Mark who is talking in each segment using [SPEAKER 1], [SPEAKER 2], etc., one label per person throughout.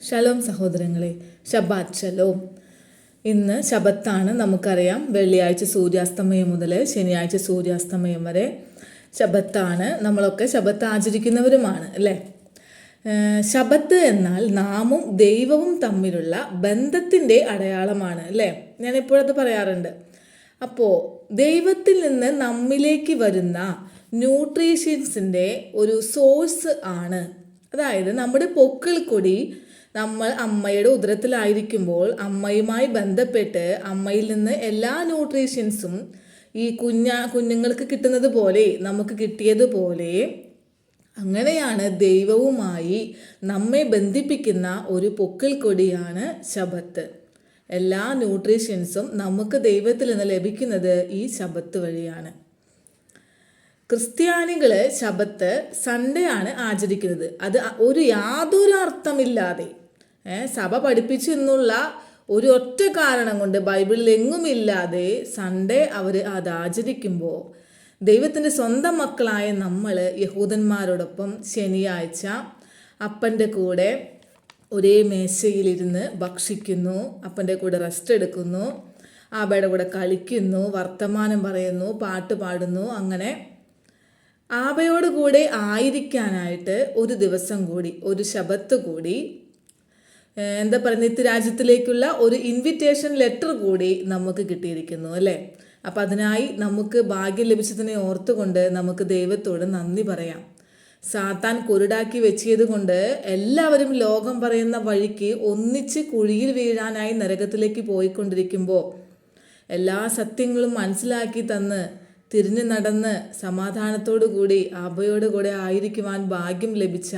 [SPEAKER 1] Shalom സഹോദരങ്ങളെ, Shabbat Shalom. ഇന്ന് ശബത്താണ്. നമുക്കറിയാം, വെള്ളിയാഴ്ച സൂര്യാസ്തമയം മുതൽ ശനിയാഴ്ച സൂര്യാസ്തമയം വരെ ശബത്താണ്. നമ്മളൊക്കെ ശബത്ത് ആചരിക്കുന്നവരുമാണ് അല്ലേ? ശബത്ത് എന്നാൽ നാമും ദൈവവും തമ്മിലുള്ള ബന്ധത്തിൻ്റെ അടയാളമാണ് അല്ലേ? ഞാൻ എപ്പോഴത് പറയാറുണ്ട്. അപ്പോൾ ദൈവത്തിൽ നിന്ന് നമ്മിലേക്ക് വരുന്ന ന്യൂട്രീഷ്യൻസിൻ്റെ ഒരു സോഴ്സ് ആണ്. അതായത് നമ്മുടെ പൊക്കിൾ കൊടി നമ്മൾ അമ്മയുടെ ഉദരത്തിലായിരിക്കുമ്പോൾ അമ്മയുമായി ബന്ധപ്പെട്ട് അമ്മയിൽ നിന്ന് എല്ലാ ന്യൂട്രീഷ്യൻസും ഈ കുഞ്ഞുങ്ങൾക്ക് കിട്ടുന്നത് പോലെ നമുക്ക് കിട്ടിയതുപോലെ അങ്ങനെയാണ് ദൈവവുമായി നമ്മെ ബന്ധിപ്പിക്കുന്ന ഒരു പൊക്കിൾ കൊടിയാണ് ശബത്ത്. എല്ലാ ന്യൂട്രീഷ്യൻസും നമുക്ക് ദൈവത്തിൽ നിന്ന് ലഭിക്കുന്നത് ഈ ശബത്ത് വഴിയാണ്. ക്രിസ്ത്യാനികൾ ശബത്ത് സൺഡേ ആണ് ആചരിക്കുന്നത്. അത് യാതൊരു അർത്ഥമില്ലാതെ സഭ പഠിപ്പിച്ചു എന്നുള്ള ഒരു ഒറ്റ കാരണം കൊണ്ട് ബൈബിളിൽ എങ്ങുമില്ലാതെ സൺഡേ അവർ അത് ആചരിക്കുമ്പോൾ ദൈവത്തിൻ്റെ സ്വന്തം മക്കളായ നമ്മൾ യഹൂദന്മാരോടൊപ്പം ശനിയാഴ്ച അപ്പൻ്റെ കൂടെ ഒരേ മേശയിലിരുന്ന് ഭക്ഷിക്കുന്നു, അപ്പൻ്റെ കൂടെ റെസ്റ്റ് എടുക്കുന്നു, ആബയുടെ കൂടെ കളിക്കുന്നു, വർത്തമാനം പറയുന്നു, പാട്ട് പാടുന്നു. അങ്ങനെ ആബയോട് കൂടെ ആയിരിക്കാനായിട്ട് ഒരു ദിവസം കൂടി, ഒരു ശബത്ത് കൂടി, എന്താ പറയുക, നിത്യരാജ്യത്തിലേക്കുള്ള ഒരു ഇൻവിറ്റേഷൻ ലെറ്റർ കൂടി നമുക്ക് കിട്ടിയിരിക്കുന്നു അല്ലേ? അപ്പം അതിനായി നമുക്ക് ഭാഗ്യം ലഭിച്ചതിനെ ഓർത്തുകൊണ്ട് നമുക്ക് ദൈവത്തോട് നന്ദി പറയാം. സാത്താൻ കുരുടാക്കി വെച്ചത് കൊണ്ട് എല്ലാവരും ലോകം പറയുന്ന വഴിക്ക് ഒന്നിച്ച് കുഴിയിൽ വീഴാനായി നരകത്തിലേക്ക് പോയിക്കൊണ്ടിരിക്കുമ്പോൾ എല്ലാ സത്യങ്ങളും മനസ്സിലാക്കി തന്ന് തിരിഞ്ഞു നടന്ന് സമാധാനത്തോടു കൂടി അഭയോട് കൂടെ ആയിരിക്കുവാൻ ഭാഗ്യം ലഭിച്ച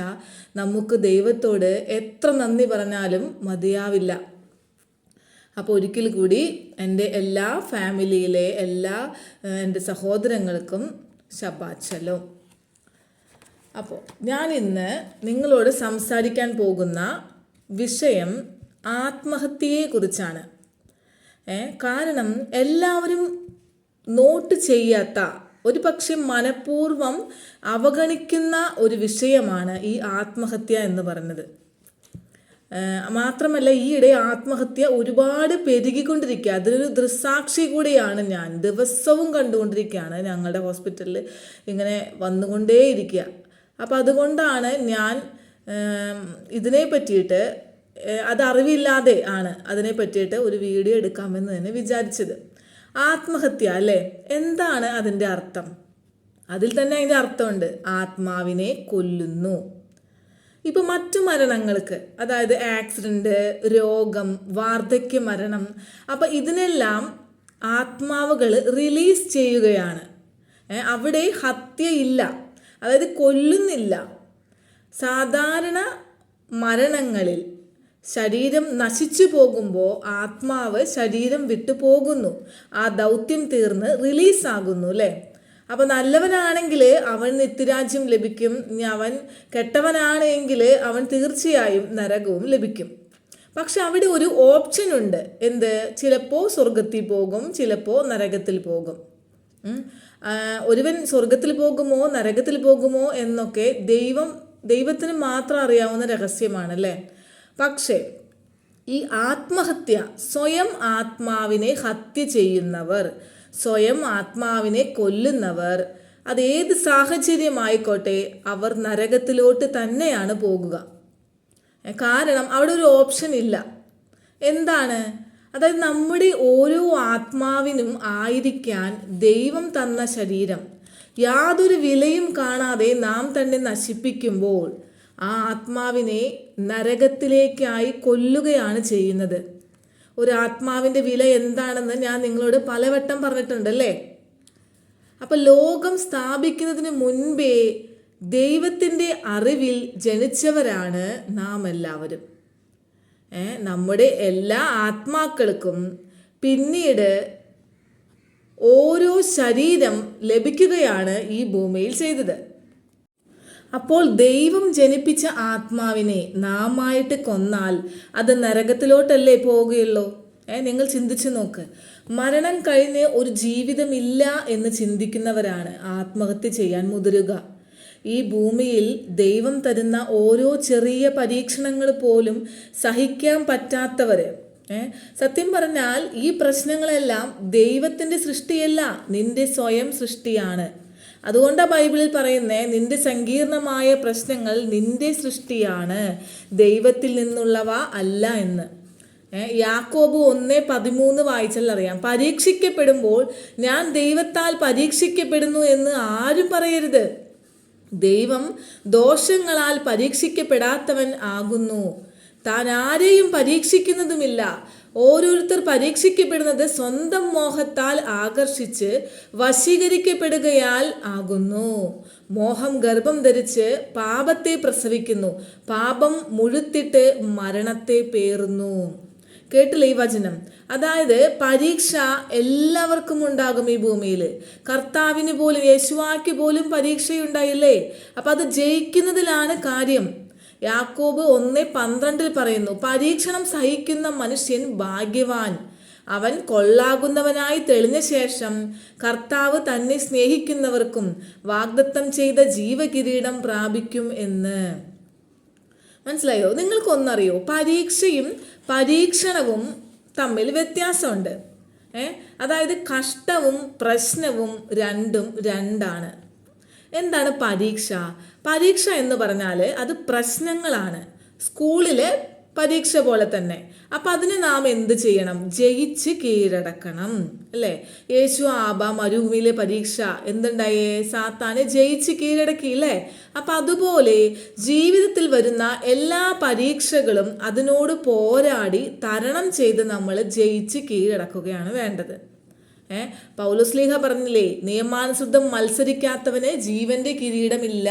[SPEAKER 1] നമുക്ക് ദൈവത്തോട് എത്ര നന്ദി പറഞ്ഞാലും മതിയാവില്ല. അപ്പോൾ ഒരിക്കൽ കൂടി എൻ്റെ എല്ലാ ഫാമിലിയിലെ എൻ്റെ സഹോദരങ്ങൾക്കും ശബാത്ത് ഷലോം. അപ്പോൾ ഞാൻ ഇന്ന് നിങ്ങളോട് സംസാരിക്കാൻ പോകുന്ന വിഷയം ആത്മഹത്യയെക്കുറിച്ചാണ്. കാരണം എല്ലാവരും നോട്ട് ചെയ്യാത്ത, ഒരു പക്ഷെ മനഃപൂർവ്വം അവഗണിക്കുന്ന ഒരു വിഷയമാണ് ഈ ആത്മഹത്യ എന്ന് പറയുന്നത്. മാത്രമല്ല, ഈയിടെ ആത്മഹത്യ ഒരുപാട് പെരുകിക്കൊണ്ടിരിക്കുക. അതിനൊരു ദൃക്സാക്ഷി കൂടിയാണ് ഞാൻ. ദിവസവും കണ്ടുകൊണ്ടിരിക്കുകയാണ്. ഞങ്ങളുടെ ഹോസ്പിറ്റലിൽ ഇങ്ങനെ വന്നുകൊണ്ടേയിരിക്കുക. അപ്പോൾ അതുകൊണ്ടാണ് ഞാൻ ഇതിനെ പറ്റിയിട്ട്, അതറിവില്ലാതെ ആണ് അതിനെ പറ്റിയിട്ട് ഒരു വീഡിയോ എടുക്കാമെന്ന് തന്നെ വിചാരിച്ചത്. ആത്മഹത്യ അല്ലേ, എന്താണ് അതിൻ്റെ അർത്ഥം? അതിൽ തന്നെ അതിൻ്റെ അർത്ഥമുണ്ട്. ആത്മാവിനെ കൊല്ലുന്നു. ഇപ്പം മറ്റു മരണങ്ങൾക്ക്, അതായത് ആക്സിഡൻറ്റ്, രോഗം, വാർദ്ധക്യ മരണം, അപ്പം ഇതിനെല്ലാം ആത്മാവുകൾ റിലീസ് ചെയ്യുകയാണ്. അവിടെ ഹത്യയില്ല, അതായത് കൊല്ലുന്നില്ല. സാധാരണ മരണങ്ങളിൽ ശരീരം നശിച്ചു പോകുമ്പോൾ ആത്മാവ് ശരീരം വിട്ടു പോകുന്നു, ആ ദൗത്യം തീർന്ന് റിലീസാകുന്നു അല്ലേ? അപ്പോൾ നല്ലവനാണെങ്കിൽ അവൻ നിത്യരാജ്യം ലഭിക്കും, അവൻ കെട്ടവനാണ് എങ്കിൽ അവൻ തീർച്ചയായും നരകവും ലഭിക്കും. പക്ഷെ അവിടെ ഒരു ഓപ്ഷൻ ഉണ്ട്. എന്ത്? ചിലപ്പോൾ സ്വർഗത്തിൽ പോകും, ചിലപ്പോൾ നരകത്തിൽ പോകും. ഒരുവൻ സ്വർഗത്തിൽ പോകുമോ നരകത്തിൽ പോകുമോ എന്നൊക്കെ ദൈവത്തിന് മാത്രം അറിയാവുന്ന രഹസ്യമാണല്ലേ. പക്ഷേ ഈ ആത്മഹത്യ, സ്വയം ആത്മാവിനെ ഹത്യ ചെയ്യുന്നവർ, സ്വയം ആത്മാവിനെ കൊല്ലുന്നവർ, അതേത് സാഹചര്യമായിക്കോട്ടെ, അവർ നരകത്തിലോട്ട് തന്നെയാണ് പോകുക. കാരണം അവിടെ ഒരു ഓപ്ഷൻ ഇല്ല. എന്താണ്? അതായത് നമ്മുടെ ഓരോ ആത്മാവിനും ആയിരിക്കാൻ ദൈവം തന്ന ശരീരം യാതൊരു വിലയും കാണാതെ നാം തന്നെ നശിപ്പിക്കുമ്പോൾ ആ ആത്മാവിനെ നരകത്തിലേക്കായി കൊല്ലുകയാണ് ചെയ്യുന്നത്. ഒരു ആത്മാവിൻ്റെ വില എന്താണെന്ന് ഞാൻ നിങ്ങളോട് പലവട്ടം പറഞ്ഞിട്ടുണ്ടല്ലേ. അപ്പം ലോകം സ്ഥാപിക്കുന്നതിന് മുൻപേ ദൈവത്തിൻ്റെ അറിവിൽ ജനിച്ചവരാണ് നാം എല്ലാവരും. നമ്മുടെ എല്ലാ ആത്മാക്കൾക്കും പിന്നീട് ഓരോ ശരീരം ലഭിക്കുകയാണ് ഈ ഭൂമിയിൽ ചെയ്തത്. അപ്പോൾ ദൈവം ജനിപ്പിച്ച ആത്മാവിനെ നാമായിട്ട് കൊന്നാൽ അത് നരകത്തിലോട്ടല്ലേ പോവുകയുള്ളൂ? നിങ്ങൾ ചിന്തിച്ചു നോക്ക്. മരണം കഴിഞ്ഞ് ഒരു ജീവിതമില്ല എന്ന് ചിന്തിക്കുന്നവരാണ് ആത്മഹത്യ ചെയ്യാൻ മുതിരുക. ഈ ഭൂമിയിൽ ദൈവം തരുന്ന ഓരോ ചെറിയ പരീക്ഷണങ്ങൾ പോലും സഹിക്കാൻ പറ്റാത്തവർ. സത്യം പറഞ്ഞാൽ ഈ പ്രശ്നങ്ങളെല്ലാം ദൈവത്തിൻ്റെ സൃഷ്ടിയല്ല, നിന്റെ സ്വയം സൃഷ്ടിയാണ്. അതുകൊണ്ടാണ് ബൈബിളിൽ പറയുന്നത്, നിന്റെ സങ്കീർണമായ പ്രശ്നങ്ങൾ നിന്റെ സൃഷ്ടിയാണ്, ദൈവത്തിൽ നിന്നുള്ളവ അല്ല എന്ന്. യാക്കോബ് 1:13 വായിച്ചാൽ അറിയാം, പരീക്ഷിക്കപ്പെടുമ്പോൾ ഞാൻ ദൈവത്താൽ പരീക്ഷിക്കപ്പെടുന്നു എന്ന് ആരും പറയരുത്. ദൈവം ദോഷങ്ങളാൽ പരീക്ഷിക്കപ്പെടാത്തവൻ ആകുന്നു, താൻ ആരെയും പരീക്ഷിക്കുന്നതുമില്ല. ഓരോരുത്തർ പരീക്ഷിക്കപ്പെടുന്നത് സ്വന്തം മോഹത്താൽ ആകർഷിച്ച് വശീകരിക്കപ്പെടുകയാൽ ആകുന്നു. മോഹം ഗർഭം ധരിച്ച് പാപത്തെ പ്രസവിക്കുന്നു, പാപം മുഴുത്തിട്ട് മരണത്തെ പേറുന്നു. കേട്ടില്ലേ ഈ വചനം? അതായത് പരീക്ഷ എല്ലാവർക്കും ഉണ്ടാകും ഈ ഭൂമിയിൽ. കർത്താവിന് പോലും, യേശുവാക്ക് പോലും പരീക്ഷയുണ്ടായില്ലേ? അപ്പം അത് ജയിക്കുന്നതിലാണ് കാര്യം. യാക്കോബ് 1:12 പറയുന്നു, പരീക്ഷണം സഹിക്കുന്ന മനുഷ്യൻ ഭാഗ്യവാൻ, അവൻ കൊള്ളാകുന്നവനായി തെളിഞ്ഞ ശേഷം കർത്താവ് തന്നെ സ്നേഹിക്കുന്നവർക്കും വാഗ്ദത്തം ചെയ്ത ജീവകിരീടം പ്രാപിക്കും എന്ന്. മനസ്സിലായോ? നിങ്ങൾക്കൊന്നറിയോ, പരീക്ഷയും പരീക്ഷണവും തമ്മിൽ വ്യത്യാസമുണ്ട്. അതായത് കഷ്ടവും പ്രശ്നവും രണ്ടും രണ്ടാണ്. എന്താണ് പരീക്ഷ? പരീക്ഷ എന്ന് പറഞ്ഞാൽ അത് പ്രശ്നങ്ങളാണ്, സ്കൂളിലെ പരീക്ഷ പോലെ തന്നെ. അപ്പം അതിന് നാം എന്ത് ചെയ്യണം? ജയിച്ച് കീഴടക്കണം, അല്ലേ? യേശു മരുഭൂമിയിലെ പരീക്ഷ എന്തുണ്ടായേ? സാത്താനെ ജയിച്ച് കീഴടക്കിയില്ലേ? അപ്പം അതുപോലെ ജീവിതത്തിൽ വരുന്ന എല്ലാ പരീക്ഷകളും അതിനോട് പോരാടി തരണം ചെയ്ത് നമ്മൾ ജയിച്ച് കീഴടക്കുകയാണ് വേണ്ടത്. പൗലോസ്ലീഹ പറഞ്ഞില്ലേ, നിയമാനുസൃതം മത്സരിക്കാത്തവന് ജീവന്റെ കിരീടമില്ല.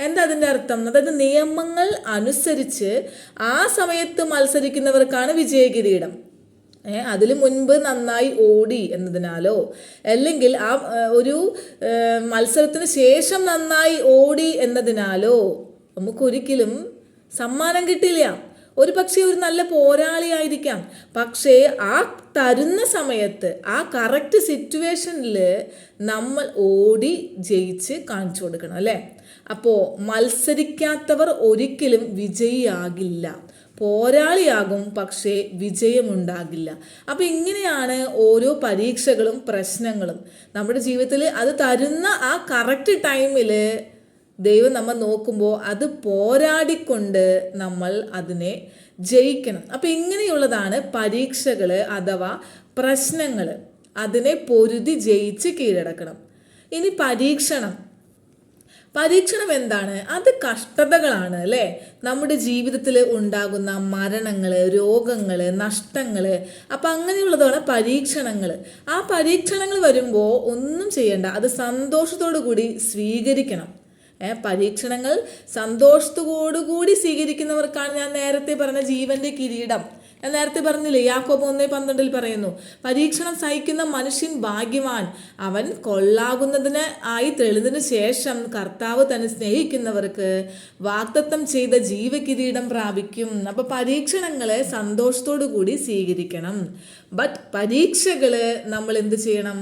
[SPEAKER 1] എന്താ അതിൻ്റെ അർത്ഥം? അതായത് നിയമങ്ങൾ അനുസരിച്ച് ആ സമയത്ത് മത്സരിക്കുന്നവർക്കാണ് വിജയകിരീടം. അതിൽ മുൻപ് നന്നായി ഓടി എന്നതിനാലോ അല്ലെങ്കിൽ ആ ഒരു മത്സരത്തിന് ശേഷം നന്നായി ഓടി എന്നതിനാലോ നമുക്കൊരിക്കലും സമ്മാനം കിട്ടില്ല. ഒരു പക്ഷേ ഒരു നല്ല പോരാളിയായിരിക്കാം, പക്ഷേ ആ തരുന്ന സമയത്ത് ആ കറക്റ്റ് സിറ്റുവേഷനിൽ നമ്മൾ ഓടി ജയിച്ച് കാണിച്ചു കൊടുക്കണം, അല്ലേ? അപ്പോൾ മത്സരിക്കാത്തവർ ഒരിക്കലും വിജയിയാകില്ല. പോരാളിയാകും, പക്ഷേ വിജയമുണ്ടാകില്ല. അപ്പം ഇങ്ങനെയാണ് ഓരോ പരീക്ഷകളും പ്രശ്നങ്ങളും നമ്മുടെ ജീവിതത്തിൽ. അത് തരുന്ന ആ കറക്റ്റ് ടൈമിൽ ദൈവം നമ്മൾ നോക്കുമ്പോൾ അത് പോരാടിക്കൊണ്ട് നമ്മൾ അതിനെ ജയിക്കണം. അപ്പം ഇങ്ങനെയുള്ളതാണ് പരീക്ഷകൾ അഥവാ പ്രശ്നങ്ങൾ. അതിനെ പൊരുതി ജയിച്ച് കീഴടക്കണം. ഇനി പരീക്ഷണം എന്താണ്? അത് കഷ്ടതകളാണ്, അല്ലേ? നമ്മുടെ ജീവിതത്തിൽ ഉണ്ടാകുന്ന മരണങ്ങൾ, രോഗങ്ങൾ, നഷ്ടങ്ങൾ. അപ്പം അങ്ങനെയുള്ളതാണ് പരീക്ഷണങ്ങൾ. ആ പരീക്ഷണങ്ങൾ വരുമ്പോൾ ഒന്നും ചെയ്യണ്ട, അത് സന്തോഷത്തോടു കൂടി സ്വീകരിക്കണം. പരീക്ഷണങ്ങൾ സന്തോഷത്തോടുകൂടി സ്വീകരിക്കുന്നവർക്കാണ് ഞാൻ നേരത്തെ പറഞ്ഞ ജീവന്റെ കിരീടം. ഞാൻ നേരത്തെ പറഞ്ഞില്ലേ, യാക്കോബ് 1:12 പറയുന്നു, പരീക്ഷണം സഹിക്കുന്ന മനുഷ്യൻ ഭാഗ്യവാൻ, അവൻ കൊള്ളാകുന്നതിന് ആയി തെളിഞ്ഞതിന് ശേഷം കർത്താവ് തന്നെ സ്നേഹിക്കുന്നവർക്ക് വാഗ്ദത്തം ചെയ്ത ജീവകിരീടം പ്രാപിക്കും. അപ്പോൾ പരീക്ഷണങ്ങളെ സന്തോഷത്തോടു കൂടി സ്വീകരിക്കണം. ബട്ട് പരീക്ഷകൾ നമ്മൾ എന്ത് ചെയ്യണം?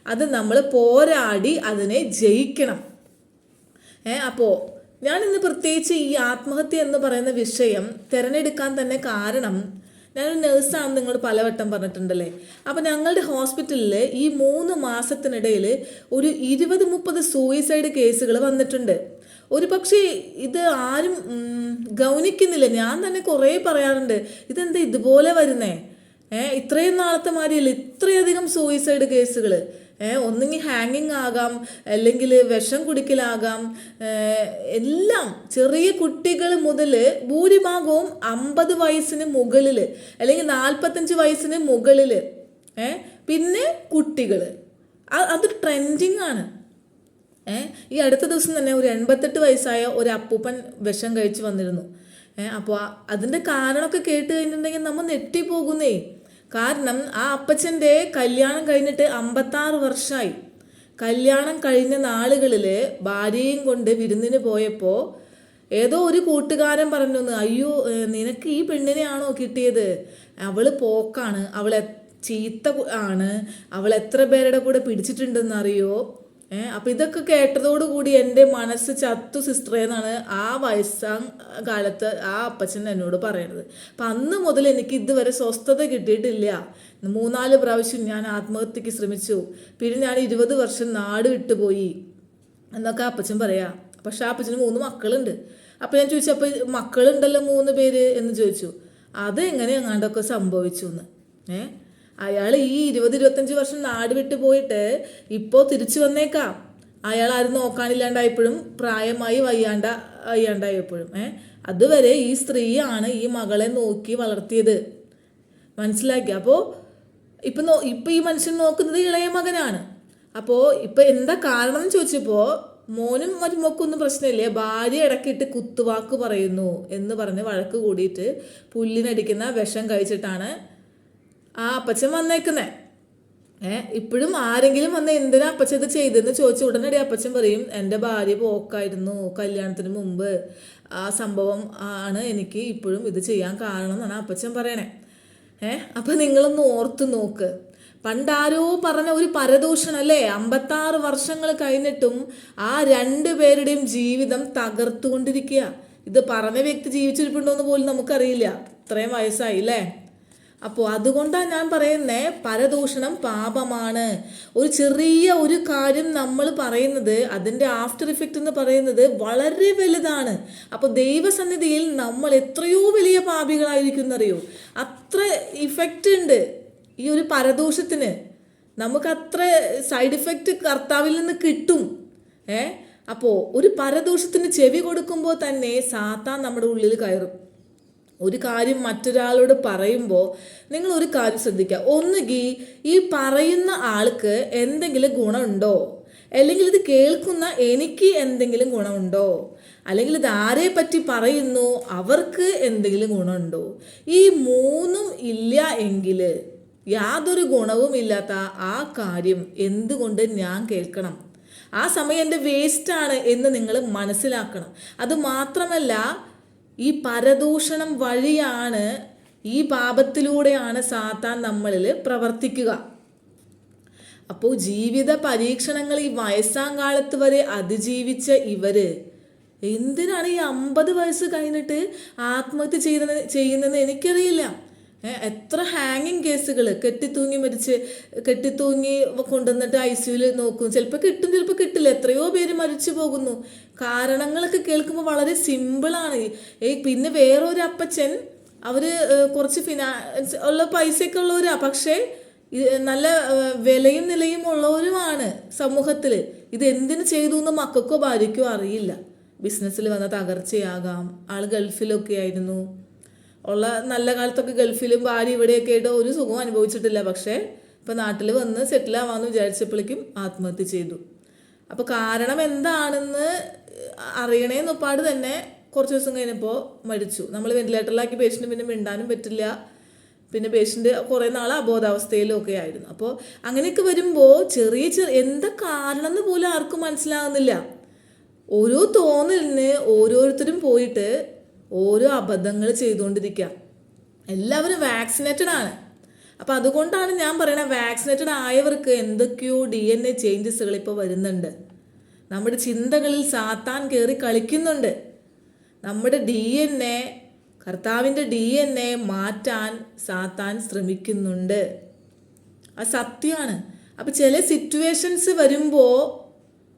[SPEAKER 1] അത് നമ്മൾ പോരാടി അതിനെ ജയിക്കണം. അപ്പോൾ ഞാനിന്ന് പ്രത്യേകിച്ച് ഈ ആത്മഹത്യ എന്ന് പറയുന്ന വിഷയം തിരഞ്ഞെടുക്കാൻ തന്നെ കാരണം, ഞാനൊരു നേഴ്സാണെന്ന് നിങ്ങൾ പലവട്ടം പറഞ്ഞിട്ടുണ്ടല്ലേ. അപ്പോൾ ഞങ്ങളുടെ ഹോസ്പിറ്റലിൽ ഈ 3 മാസത്തിനിടയിൽ ഒരു 20-30 സൂയിസൈഡ് കേസുകൾ വന്നിട്ടുണ്ട്. ഒരു പക്ഷേ ഇത് ആരും ഗൗനിക്കുന്നില്ല. ഞാൻ തന്നെ കുറേ പറയാറുണ്ട്, ഇതെന്താ ഇതുപോലെ വരുന്നേ? ഇത്രയും നാളത്തെ മാതിരിയല്ല ഇത്രയധികം സൂയിസൈഡ് കേസുകൾ. ഒന്നുകിൽ ഹാങ്ങിങ് ആകാം, അല്ലെങ്കിൽ വിഷം കുടിക്കലാകാം. എല്ലാം ചെറിയ കുട്ടികൾ മുതൽ ഭൂരിഭാഗവും 50 വയസ്സിന് മുകളിൽ അല്ലെങ്കിൽ 45 വയസ്സിന് മുകളിൽ. പിന്നെ കുട്ടികൾ, അതൊരു ട്രെൻഡിങ് ആണ്. ഈ അടുത്ത ദിവസം തന്നെ ഒരു 88 വയസ്സായ ഒരു അപ്പൂപ്പൻ വിഷം കഴിച്ച് വന്നിരുന്നു. അപ്പോൾ അതിൻ്റെ കാരണമൊക്കെ കേട്ട് കഴിഞ്ഞിട്ടുണ്ടെങ്കിൽ നമ്മൾ നെട്ടിപ്പോകുന്നേ. കാരണം ആ അപ്പച്ചൻ്റെ കല്യാണം കഴിഞ്ഞിട്ട് 56 വർഷമായി. കല്യാണം കഴിഞ്ഞ നാളുകളിൽ ഭാര്യയും കൊണ്ട് വിരുന്നിന് പോയപ്പോൾ ഏതോ ഒരു കൂട്ടുകാരൻ പറഞ്ഞു, അയ്യോ നിനക്ക് ഈ പെണ്ണിനെയാണോ കിട്ടിയത്? അവൾ പോക്കാണ്, അവൾ ചീത്ത ആണ്, അവൾ എത്ര പേരുടെ കൂടെ പിടിച്ചിട്ടുണ്ടെന്നറിയോ? അപ്പം ഇതൊക്കെ കേട്ടതോടുകൂടി എൻ്റെ മനസ്സ് ചത്തു സിസ്റ്ററെ എന്നാണ് ആ വയസ്സാം കാലത്ത് ആ അപ്പച്ചൻ എന്നോട് പറയണത്. അപ്പം അന്ന് മുതൽ എനിക്ക് ഇതുവരെ സ്വസ്ഥത കിട്ടിയിട്ടില്ല. 3-4 പ്രാവശ്യം ഞാൻ ആത്മഹത്യക്ക് ശ്രമിച്ചു. പിന്നെ ഞാൻ 20 വർഷം നാട് വിട്ടുപോയി എന്നൊക്കെ അപ്പച്ചൻ പറയാം. പക്ഷെ ആ അപ്പച്ചന് 3 മക്കളുണ്ട്. അപ്പം ഞാൻ ചോദിച്ചു, അപ്പം മക്കളുണ്ടല്ലോ 3 പേര് എന്ന് ചോദിച്ചു. അതെങ്ങനെ എങ്ങാണ്ടൊക്കെ സംഭവിച്ചു എന്ന്. അയാൾ ഈ 20-25 വർഷം നാട് വിട്ട് പോയിട്ട് ഇപ്പോൾ തിരിച്ചു വന്നേക്കാം. അയാൾ ആരും നോക്കാനില്ലാണ്ടായപ്പോഴും പ്രായമായി വയ്യാണ്ടായപ്പോഴും അതുവരെ ഈ സ്ത്രീയാണ് ഈ മകളെ നോക്കി വളർത്തിയത്. മനസ്സിലാക്കി. അപ്പോൾ ഇപ്പം ഈ മനുഷ്യൻ നോക്കുന്നത് ഇളയ മകനാണ്. അപ്പോൾ ഇപ്പം എന്താ കാരണം എന്ന് ചോദിച്ചപ്പോൾ മോനും മരുമൊക്കൊന്നും പ്രശ്നമില്ലേ, ഭാര്യ ഇടയ്ക്കിട്ട് കുത്തുവാക്ക് പറയുന്നു എന്ന് പറഞ്ഞ് വഴക്ക് കൂടിയിട്ട് പുല്ലിനടിക്കുന്ന വിഷം കഴിച്ചിട്ടാണ് ആ അപ്പച്ചൻ വന്നേക്കുന്നേ. ഇപ്പോഴും ആരെങ്കിലും വന്ന് എന്തിനാ അപ്പച്ചൻ ഇത് ചെയ്തെന്ന് ചോദിച്ച ഉടനടി അപ്പച്ചൻ പറയും, എൻ്റെ ഭാര്യ പോക്കായിരുന്നു കല്യാണത്തിന് മുമ്പ്, ആ സംഭവം ആണ് എനിക്ക് ഇപ്പോഴും ഇത് ചെയ്യാൻ കാരണം എന്നാണ് അപ്പച്ചൻ പറയണേ. അപ്പം നിങ്ങളൊന്ന് ഓർത്ത് നോക്ക്. പണ്ടാരോ പറഞ്ഞ ഒരു പരദൂഷണം അല്ലേ, 56 വർഷങ്ങൾ കഴിഞ്ഞിട്ടും ആ 2 പേരുടെയും ജീവിതം തകർത്തുകൊണ്ടിരിക്കുക. ഇത് പറഞ്ഞ വ്യക്തി ജീവിച്ചിരിപ്പുണ്ടോയെന്ന് പോലും നമുക്കറിയില്ല, ഇത്രയും വയസ്സായി അല്ലേ. അപ്പോൾ അതുകൊണ്ടാണ് ഞാൻ പറയുന്നത്, പരദൂഷണം പാപമാണ്. ഒരു ചെറിയ ഒരു കാര്യം നമ്മൾ പറയുന്നത്, അതിൻ്റെ ആഫ്റ്റർ ഇഫക്റ്റ് എന്ന് പറയുന്നത് വളരെ വലുതാണ്. അപ്പോൾ ദൈവസന്നിധിയിൽ നമ്മൾ എത്രയോ വലിയ പാപികളായിരിക്കും എന്നറിയോ. അത്ര ഇഫക്റ്റ് ഉണ്ട് ഈ ഒരു പരദൂഷത്തിന്. നമുക്കത്ര സൈഡ് ഇഫക്റ്റ് കർത്താവിൽ നിന്ന് കിട്ടും. അപ്പോൾ ഒരു പരദൂഷത്തിന് ചെവി കൊടുക്കുമ്പോൾ തന്നെ സാത്താൻ നമ്മുടെ ഉള്ളിൽ കയറും. ഒരു കാര്യം മറ്റൊരാളോട് പറയുമ്പോൾ നിങ്ങൾ ഒരു കാര്യം ശ്രദ്ധിക്കുക. ഒന്നുകിൽ ഈ പറയുന്ന ആൾക്ക് എന്തെങ്കിലും ഗുണമുണ്ടോ, അല്ലെങ്കിൽ ഇത് കേൾക്കുന്ന എനിക്ക് എന്തെങ്കിലും ഗുണമുണ്ടോ, അല്ലെങ്കിൽ ഇത് ആരെ പറ്റി പറയുന്നു അവർക്ക് എന്തെങ്കിലും ഗുണമുണ്ടോ. ഈ 3ഉം ഇല്ല എങ്കിൽ, യാതൊരു ഗുണവും ഇല്ലാത്ത ആ കാര്യം എന്തുകൊണ്ട് ഞാൻ കേൾക്കണം? ആ സമയം എൻ്റെ വേസ്റ്റാണ് എന്ന് നിങ്ങൾ മനസ്സിലാക്കണം. അത് മാത്രമല്ല, ഈ പരദൂഷണം വഴിയാണ്, ഈ പാപത്തിലൂടെയാണ് സാത്താൻ നമ്മളിൽ പ്രവർത്തിക്കുക. അപ്പോൾ ജീവിത പരീക്ഷണങ്ങൾ ഈ വയസ്സാം കാലത്ത് വരെ അതിജീവിച്ച ഇവര് എന്തിനാണ് ഈ 50 വയസ്സ് കഴിഞ്ഞിട്ട് ആത്മഹത്യ ചെയ്യുന്നതെന്ന് എനിക്കറിയില്ല. എത്ര ഹാങ്ങിങ് കേസുകൾ, കെട്ടിത്തൂങ്ങി കൊണ്ടുവന്നിട്ട് ICUവിൽ നോക്കും. ചിലപ്പോൾ കിട്ടും, ചിലപ്പോൾ കിട്ടില്ല. എത്രയോ പേര് മരിച്ചു പോകുന്നു. കാരണങ്ങളൊക്കെ കേൾക്കുമ്പോൾ വളരെ സിമ്പിളാണ്. പിന്നെ വേറൊരു അപ്പച്ചൻ, അവർ കുറച്ച് ഫിനാൻസ് ഉള്ള പൈസയൊക്കെ ഉള്ളവരാ, പക്ഷേ നല്ല വിലയും നിലയും ഉള്ളവരുമാണ് സമൂഹത്തിൽ. ഇത് എന്തിനു ചെയ്തു എന്ന് മക്കൾക്കോ ഭാര്യയ്ക്കോ അറിയില്ല. ബിസിനസ്സിൽ വന്ന തകർച്ചയാകാം, ആൾ ഗൾഫിലൊക്കെ ആയിരുന്നു. ഉള്ള നല്ല കാലത്തൊക്കെ ഗൾഫിലും ഭാര്യ ഇവിടെയൊക്കെ ആയിട്ട് ഒരു സുഖവും അനുഭവിച്ചിട്ടില്ല. പക്ഷേ ഇപ്പം നാട്ടിൽ വന്ന് സെറ്റിലാവാമെന്ന് വിചാരിച്ചപ്പോഴേക്കും ആത്മഹത്യ ചെയ്തു. അപ്പോൾ കാരണം എന്താണെന്ന് അറിയണേന്നൊപ്പാട് തന്നെ കുറച്ച് ദിവസം കഴിഞ്ഞപ്പോൾ മരിച്ചു. നമ്മൾ വെന്റിലേറ്ററിലാക്കി പേഷ്യൻറ്റ് പിന്നെ മിണ്ടാനും പറ്റില്ല. പിന്നെ പേഷ്യൻ്റ് കുറേ നാൾ അബോധാവസ്ഥയിലൊക്കെ ആയിരുന്നു. അപ്പോൾ അങ്ങനെയൊക്കെ വരുമ്പോൾ ചെറിയ എന്താ കാരണം എന്ന് പോലും ആർക്കും മനസ്സിലാകുന്നില്ല. ഓരോ തോന്നലിന് ഓരോരുത്തരും പോയിട്ട് ഓരോ അബദ്ധങ്ങൾ ചെയ്തുകൊണ്ടിരിക്കുക. എല്ലാവരും വാക്സിനേറ്റഡ് ആണ്. അപ്പോൾ അതുകൊണ്ടാണ് ഞാൻ പറയണത്, വാക്സിനേറ്റഡ് ആയവർക്ക് എന്തൊക്കെയോ DNA ചേഞ്ചസുകൾ ഇപ്പോൾ വരുന്നുണ്ട്. നമ്മുടെ ചിന്തകളിൽ സാത്താൻ കയറി കളിക്കുന്നുണ്ട്. നമ്മുടെ DNA, കർത്താവിൻ്റെ DNA മാറ്റാൻ സാത്താൻ ശ്രമിക്കുന്നുണ്ട്. അത് സത്യമാണ്. അപ്പോൾ ചില സിറ്റുവേഷൻസ് വരുമ്പോൾ,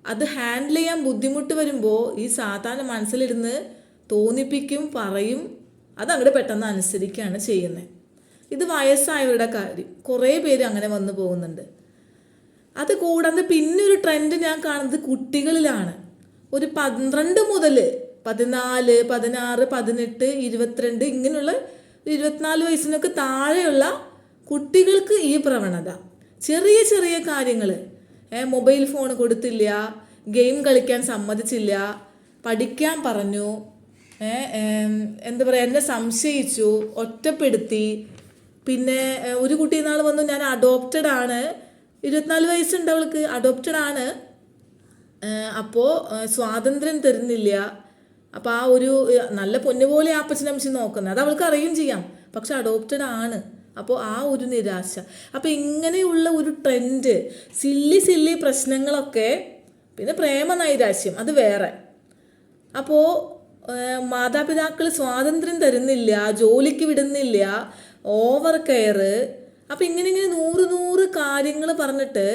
[SPEAKER 1] അത് ഹാൻഡിൽ ചെയ്യാൻ ബുദ്ധിമുട്ട് വരുമ്പോൾ ഈ സാത്താൻ മനസ്സിലിരുന്ന് തോന്നിപ്പിക്കും, പറയും. അതങ്ങോട്ട് പെട്ടെന്ന് അനുസരിക്കുകയാണ് ചെയ്യുന്നത്. ഇത് വയസ്സായവരുടെ കാര്യം, കുറേ പേര് അങ്ങനെ വന്നു പോകുന്നുണ്ട്. അത് കൂടാതെ പിന്നെ ഒരു ട്രെൻഡ് ഞാൻ കാണുന്നത് കുട്ടികളിലാണ്. ഒരു 12 മുതൽ 14, 16, 18, 22 ഇങ്ങനെയുള്ള 24 വയസ്സിനൊക്കെ താഴെയുള്ള കുട്ടികൾക്ക് ഈ പ്രവണത. ചെറിയ ചെറിയ കാര്യങ്ങൾ, മൊബൈൽ ഫോൺ കൊടുത്തില്ല, ഗെയിം കളിക്കാൻ സമ്മതിച്ചില്ല, പഠിക്കാൻ പറഞ്ഞു, എന്താ പറയുക, എന്നെ സംശയിച്ചു, ഒറ്റപ്പെടുത്തി. പിന്നെ ഒരു കുട്ടി നാൾ വന്നു, ഞാൻ അഡോപ്റ്റഡ് ആണ്, 24 വയസ്സുണ്ട് അവൾക്ക്, അഡോപ്റ്റഡ് ആണ്, അപ്പോൾ സ്വാതന്ത്ര്യം തരുന്നില്ല. അപ്പോൾ ആ ഒരു നല്ല പൊന്നുപോലെ ആ അപ്പച്ചനമ്മച്ചി നോക്കുന്നത്, അത് അവൾക്ക് അറിയുകയും ചെയ്യാം. പക്ഷെ അഡോപ്റ്റഡ് ആണ്. അപ്പോൾ ആ ഒരു നിരാശ. അപ്പോൾ ഇങ്ങനെയുള്ള ഒരു ട്രെൻഡ്, സില്ലി പ്രശ്നങ്ങളൊക്കെ പിന്നെ പ്രേമ നൈരാശ്യം അത് വേറെ. അപ്പോൾ മാതാപിതാക്കൾ സ്വാതന്ത്ര്യം തരുന്നില്ല, ജോലിക്ക് വിടുന്നില്ല, ഓവർ കെയർ. അപ്പം ഇങ്ങനെ നൂറ് കാര്യങ്ങൾ പറഞ്ഞിട്ട്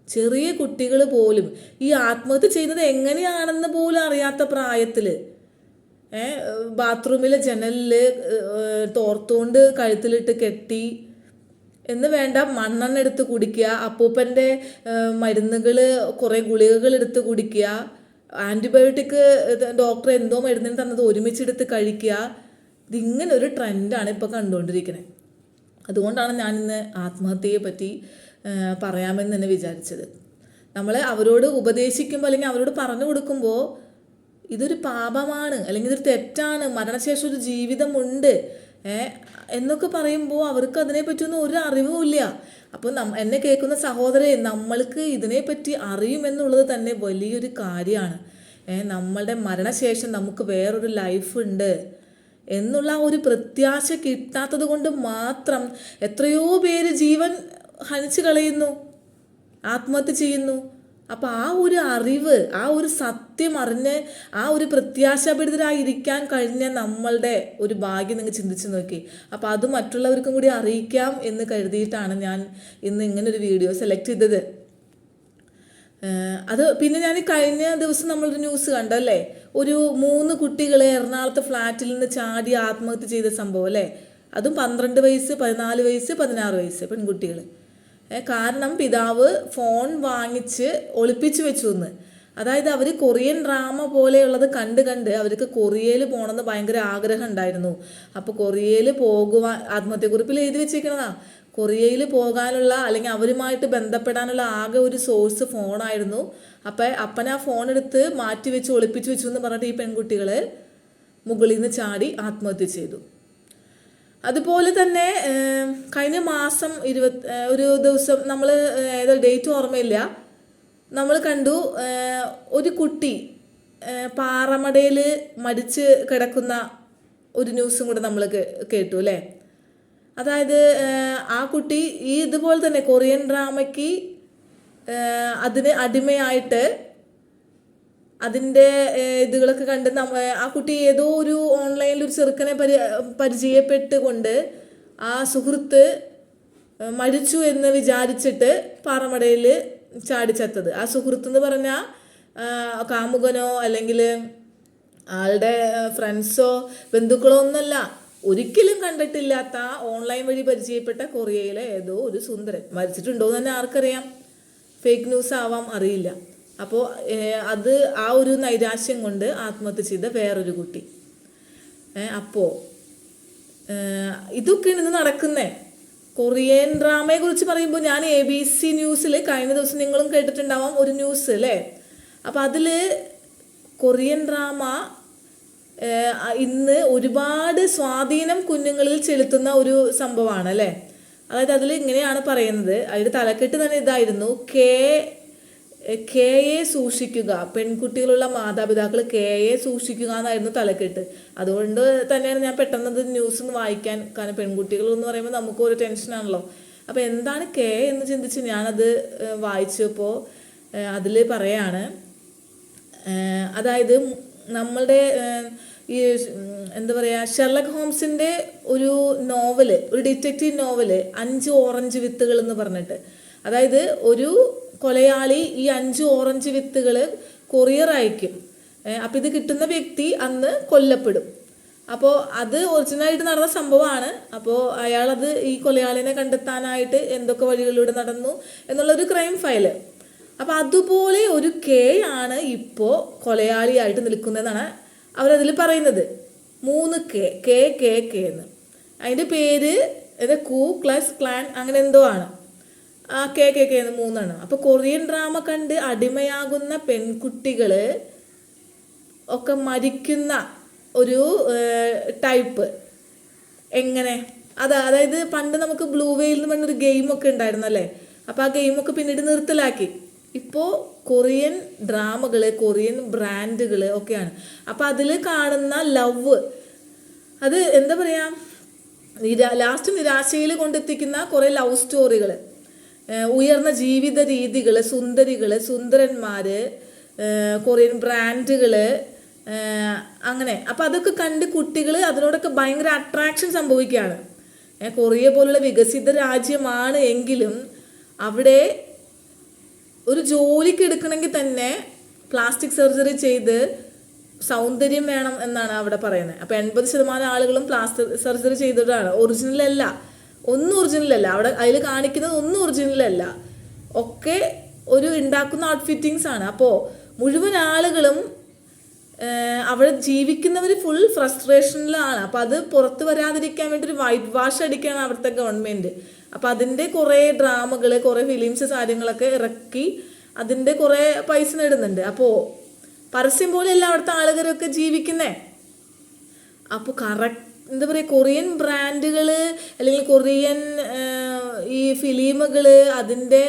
[SPEAKER 1] ചെറിയ കുട്ടികൾ പോലും ഈ ആത്മഹത്യ ചെയ്യുന്നത് എങ്ങനെയാണെന്ന് പോലും അറിയാത്ത പ്രായത്തിൽ ബാത്റൂമിലെ ജനലിൽ തോർത്തുകൊണ്ട് കഴുത്തിലിട്ട് കെട്ടി എന്ന് വേണ്ട മണ്ണെണ്ണ എടുത്ത് കുടിക്കുക, അപ്പൂപ്പൻ്റെ മരുന്നുകൾ കുറേ ഗുളികകൾ എടുത്ത് കുടിക്കുക, ആൻറ്റിബയോട്ടിക് ഡോക്ടർ എന്തോ മരുന്നിന് തന്നത് ഒരുമിച്ചെടുത്ത് കഴിക്കുക. ഇതിങ്ങനെ ഒരു ട്രെൻഡാണ് ഇപ്പോൾ കണ്ടുകൊണ്ടിരിക്കുന്നത്. അതുകൊണ്ടാണ് ഞാനിന്ന് ആത്മഹത്യയെ പറ്റി പറയാമെന്ന് തന്നെ വിചാരിച്ചത്. നമ്മൾ അവരോട് ഉപദേശിക്കുമ്പോൾ അല്ലെങ്കിൽ അവരോട് പറഞ്ഞു കൊടുക്കുമ്പോൾ ഇതൊരു പാപമാണ് അല്ലെങ്കിൽ ഇതൊരു തെറ്റാണ്, മരണശേഷം ഒരു ജീവിതമുണ്ട് എന്നൊക്കെ പറയുമ്പോൾ അവർക്ക് അതിനെപ്പറ്റിയൊന്നും ഒരു അറിവുമില്ല. അപ്പോൾ എന്നെ കേൾക്കുന്ന സഹോദരരെ, നമ്മൾക്ക് ഇതിനെപ്പറ്റി അറിയുമെന്നുള്ളത് തന്നെ വലിയൊരു കാര്യമാണ്. നമ്മളുടെ മരണശേഷം നമുക്ക് വേറൊരു ലൈഫ് ഉണ്ട് എന്നുള്ള ഒരു പ്രത്യാശ കിട്ടാത്തത് കൊണ്ട് മാത്രം എത്രയോ പേര് ജീവൻ ഹനിച്ചു കളയുന്നു, ആത്മഹത്യ ചെയ്യുന്നു. അപ്പം ആ ഒരു അറിവ്, ആ ഒരു സത്യം അറിഞ്ഞ് ആ ഒരു പ്രത്യാശാഭരിതരായിരിക്കാൻ കഴിഞ്ഞ നമ്മളുടെ ഒരു ഭാഗ്യം നിങ്ങൾ ചിന്തിച്ച് നോക്കി. അപ്പോൾ അത് മറ്റുള്ളവർക്കും കൂടി അറിയിക്കാം എന്ന് കരുതിയിട്ടാണ് ഞാൻ ഇന്ന് ഇങ്ങനൊരു വീഡിയോ സെലക്ട് ചെയ്തത്. അത് പിന്നെ ഞാൻ കഴിഞ്ഞ ദിവസം നമ്മളൊരു ന്യൂസ് കണ്ടല്ലേ, ഒരു 3 കുട്ടികളെ എറണാകുളത്തെ ഫ്ലാറ്റിൽ നിന്ന് ചാടി ആത്മഹത്യ ചെയ്ത സംഭവം അല്ലേ. അതും 12 വയസ്സ്, 14 വയസ്സ്, 16 വയസ്സ് പെൺകുട്ടികൾ. കാരണം പിതാവ് ഫോൺ വാങ്ങിച്ച് ഒളിപ്പിച്ചു വെച്ചു എന്ന്. അതായത് അവർ കൊറിയൻ ഡ്രാമ പോലെയുള്ളത് കണ്ട് അവർക്ക് കൊറിയയിൽ പോകണമെന്ന് ഭയങ്കര ആഗ്രഹം ഉണ്ടായിരുന്നു. അപ്പോൾ കൊറിയയിൽ പോകുവാൻ ആത്മഹത്യക്കുറിപ്പിൽ എഴുതി വെച്ചിരിക്കണതാ. കൊറിയയിൽ പോകാനുള്ള അല്ലെങ്കിൽ അവരുമായിട്ട് ബന്ധപ്പെടാനുള്ള ആകെ ഒരു സോഴ്സ് ഫോണായിരുന്നു. അപ്പം അപ്പൻ ആ ഫോൺ എടുത്ത് മാറ്റി വെച്ച് ഒളിപ്പിച്ചു വെച്ചു എന്ന് പറഞ്ഞിട്ട് ഈ പെൺകുട്ടികൾ മുകളിൽ നിന്ന് ചാടി ആത്മഹത്യ ചെയ്തു. അതുപോലെ തന്നെ കഴിഞ്ഞ മാസം ഒരു ദിവസം നമ്മൾ ഏതോ ഡേറ്റ് ഓർമ്മയില്ല, നമ്മൾ കണ്ടു ഒരു കുട്ടി പാറമടയിൽ മരിച്ച് കിടക്കുന്ന ഒരു ന്യൂസും കൂടെ നമ്മൾ കേട്ടു അല്ലേ. അതായത് ആ കുട്ടി ഈ ഇതുപോലെ തന്നെ കൊറിയൻ ഡ്രാമയ്ക്ക് അതിന് അടിമയായിട്ട് അതിൻ്റെ ഇതുകളൊക്കെ കണ്ട് ആ കുട്ടി ഏതോ ഒരു ഓൺലൈനിൽ ഒരു ചെറുക്കനെ പരിചയപ്പെട്ടുകൊണ്ട് ആ സുഹൃത്ത് മരിച്ചു എന്ന് വിചാരിച്ചിട്ട് പാറമടയിൽ ചാടിച്ചത്തത്. ആ സുഹൃത്ത് എന്ന് പറഞ്ഞാൽ കാമുകനോ അല്ലെങ്കിൽ ആളുടെ ഫ്രണ്ട്സോ ബന്ധുക്കളോ ഒന്നല്ല, ഒരിക്കലും കണ്ടിട്ടില്ലാത്ത ഓൺലൈൻ വഴി പരിചയപ്പെട്ട കൊറിയയിലെ ഏതോ ഒരു സുന്ദരൻ. മരിച്ചിട്ടുണ്ടോ എന്ന് തന്നെ ആർക്കറിയാം, ഫേക്ക് ന്യൂസ് ആവാം, അറിയില്ല. അപ്പോൾ അത് ആ ഒരു നൈരാശ്യം കൊണ്ട് ആത്മഹത്യ ചെയ്ത വേറൊരു കുട്ടി. അപ്പോൾ ഇതൊക്കെയാണ് ഇന്ന് നടക്കുന്നത്. കൊറിയൻ ഡ്രാമയെ കുറിച്ച് പറയുമ്പോൾ ഞാൻ ABC ന്യൂസിൽ കഴിഞ്ഞ ദിവസം നിങ്ങളും കേട്ടിട്ടുണ്ടാവാം ഒരു ന്യൂസ് അല്ലേ. അപ്പം അതിൽ കൊറിയൻ ഡ്രാമ ഇന്ന് ഒരുപാട് സ്വാധീനം കുഞ്ഞുങ്ങളിൽ ചെലുത്തുന്ന ഒരു സംഭവമാണ് അല്ലേ. അതായത് അതിൽ ഇങ്ങനെയാണ് പറയുന്നത്, അതിൻ്റെ തലക്കെട്ട് തന്നെ ഇതായിരുന്നു, കെയെ സൂക്ഷിക്കുക, പെൺകുട്ടികളുള്ള മാതാപിതാക്കൾ കെയെ സൂക്ഷിക്കുക എന്നായിരുന്നു തലക്കെട്ട്. അതുകൊണ്ട് തന്നെയാണ് ഞാൻ പെട്ടെന്നത് ന്യൂസ് ഒന്ന് വായിക്കാൻ, കാരണം പെൺകുട്ടികൾ എന്ന് പറയുമ്പോൾ നമുക്ക് ഒരു ടെൻഷനാണല്ലോ. അപ്പോൾ എന്താണ് കെ എന്ന് ചിന്തിച്ച് ഞാനത് വായിച്ചപ്പോൾ അതിൽ പറയാണ്, അതായത് നമ്മളുടെ ഈ എന്താ പറയുക, ഷെർലക് ഹോംസിൻ്റെ ഒരു നോവല്, ഒരു ഡിറ്റക്റ്റീവ് നോവല് 5 ഓറഞ്ച് വിത്തുകൾ എന്ന് പറഞ്ഞിട്ട്, അതായത് ഒരു കൊലയാളി ഈ 5 ഓറഞ്ച് വിത്തുകൾ കൊറിയർ അയക്കും. അപ്പം ഇത് കിട്ടുന്ന വ്യക്തി അന്ന് കൊല്ലപ്പെടും. അപ്പോൾ അത് ഒറിജിനലായിട്ട് നടന്ന സംഭവമാണ്. അപ്പോൾ അയാളത് ഈ കൊലയാളിനെ കണ്ടെത്താനായിട്ട് എന്തൊക്കെ വഴികളിലൂടെ നടന്നു എന്നുള്ളൊരു ക്രൈം ഫയല്. അപ്പോൾ അതുപോലെ ഒരു കെ ആണ് ഇപ്പോൾ കൊലയാളിയായിട്ട് നിൽക്കുന്നതെന്നാണ് അവരതിൽ പറയുന്നത്. 3 കെ എന്ന്. അതിൻ്റെ പേര് കൂ ക്ലസ് ക്ലാൻ അങ്ങനെ എന്തോ ആണ്. ആ കെ എന്ന് 3 അപ്പോൾ കൊറിയൻ ഡ്രാമ കണ്ട് അടിമയാകുന്ന പെൺകുട്ടികൾ ഒക്കെ മരിക്കുന്ന ഒരു ടൈപ്പ്. എങ്ങനെ അതായത് പണ്ട് നമുക്ക് ബ്ലൂ വെയിൽ എന്ന് പറഞ്ഞൊരു ഗെയിമൊക്കെ ഉണ്ടായിരുന്നല്ലേ. അപ്പോൾ ആ ഗെയിമൊക്കെ പിന്നീട് നിർത്തലാക്കി. ഇപ്പോൾ കൊറിയൻ ഡ്രാമകൾ, കൊറിയൻ ബ്രാൻഡുകൾ ഒക്കെയാണ്. അപ്പോൾ അതിൽ കാണുന്ന ലവ്, അത് എന്താ പറയുക, ലാസ്റ്റ് നിരാശയിൽ കൊണ്ടെത്തിക്കുന്ന കുറേ ലവ് സ്റ്റോറികൾ. ഉയർന്ന ജീവിത രീതികൾ, സുന്ദരികൾ, സുന്ദരന്മാർ, കൊറിയൻ ബ്രാൻഡുകൾ, അങ്ങനെ. അപ്പം അതൊക്കെ കണ്ട് കുട്ടികൾ അതിനോടൊക്കെ ഭയങ്കര അട്രാക്ഷൻ സംഭവിക്കുകയാണ്. കൊറിയ പോലുള്ള വികസിത രാജ്യമാണ് എങ്കിലും അവിടെ ഒരു ജോലിക്ക് എടുക്കണമെങ്കിൽ തന്നെ പ്ലാസ്റ്റിക് സർജറി ചെയ്ത് സൗന്ദര്യം വേണം എന്നാണ് അവിടെ പറയുന്നത്. അപ്പോൾ 80% ആളുകളും പ്ലാസ്റ്റിക് സർജറി ചെയ്തിട്ടാണ്. ഒറിജിനലല്ല, ഒന്നും ഒറിജിനലല്ല അവിടെ. അതിൽ കാണിക്കുന്നത് ഒന്നും ഒറിജിനലല്ല, ഒക്കെ ഒരു ഉണ്ടാക്കുന്ന ഔട്ട്ഫിറ്റിങ്സ് ആണ്. അപ്പോൾ മുഴുവൻ ആളുകളും അവിടെ ജീവിക്കുന്നവർ ഫുൾ ഫ്രസ്ട്രേഷനിലാണ്. അപ്പോൾ അത് പുറത്ത് വരാതിരിക്കാൻ വേണ്ടി ഒരു വൈറ്റ് വാഷ് അടിക്കുകയാണ് അവിടുത്തെ ഗവൺമെൻറ്. അപ്പോൾ അതിൻ്റെ കുറേ ഡ്രാമകൾ, കുറേ ഫിലിംസ്, കാര്യങ്ങളൊക്കെ ഇറക്കി അതിൻ്റെ കുറേ പൈസ നേടുന്നുണ്ട്. അപ്പോൾ പരസ്യം പോലെയല്ല അവിടുത്തെ ആളുകളൊക്കെ ജീവിക്കുന്നേ. അപ്പോൾ എന്താ പറയുക, കൊറിയൻ ബ്രാൻഡുകൾ അല്ലെങ്കിൽ കൊറിയൻ ഈ ഫിലിമുകൾ, അതിൻ്റെ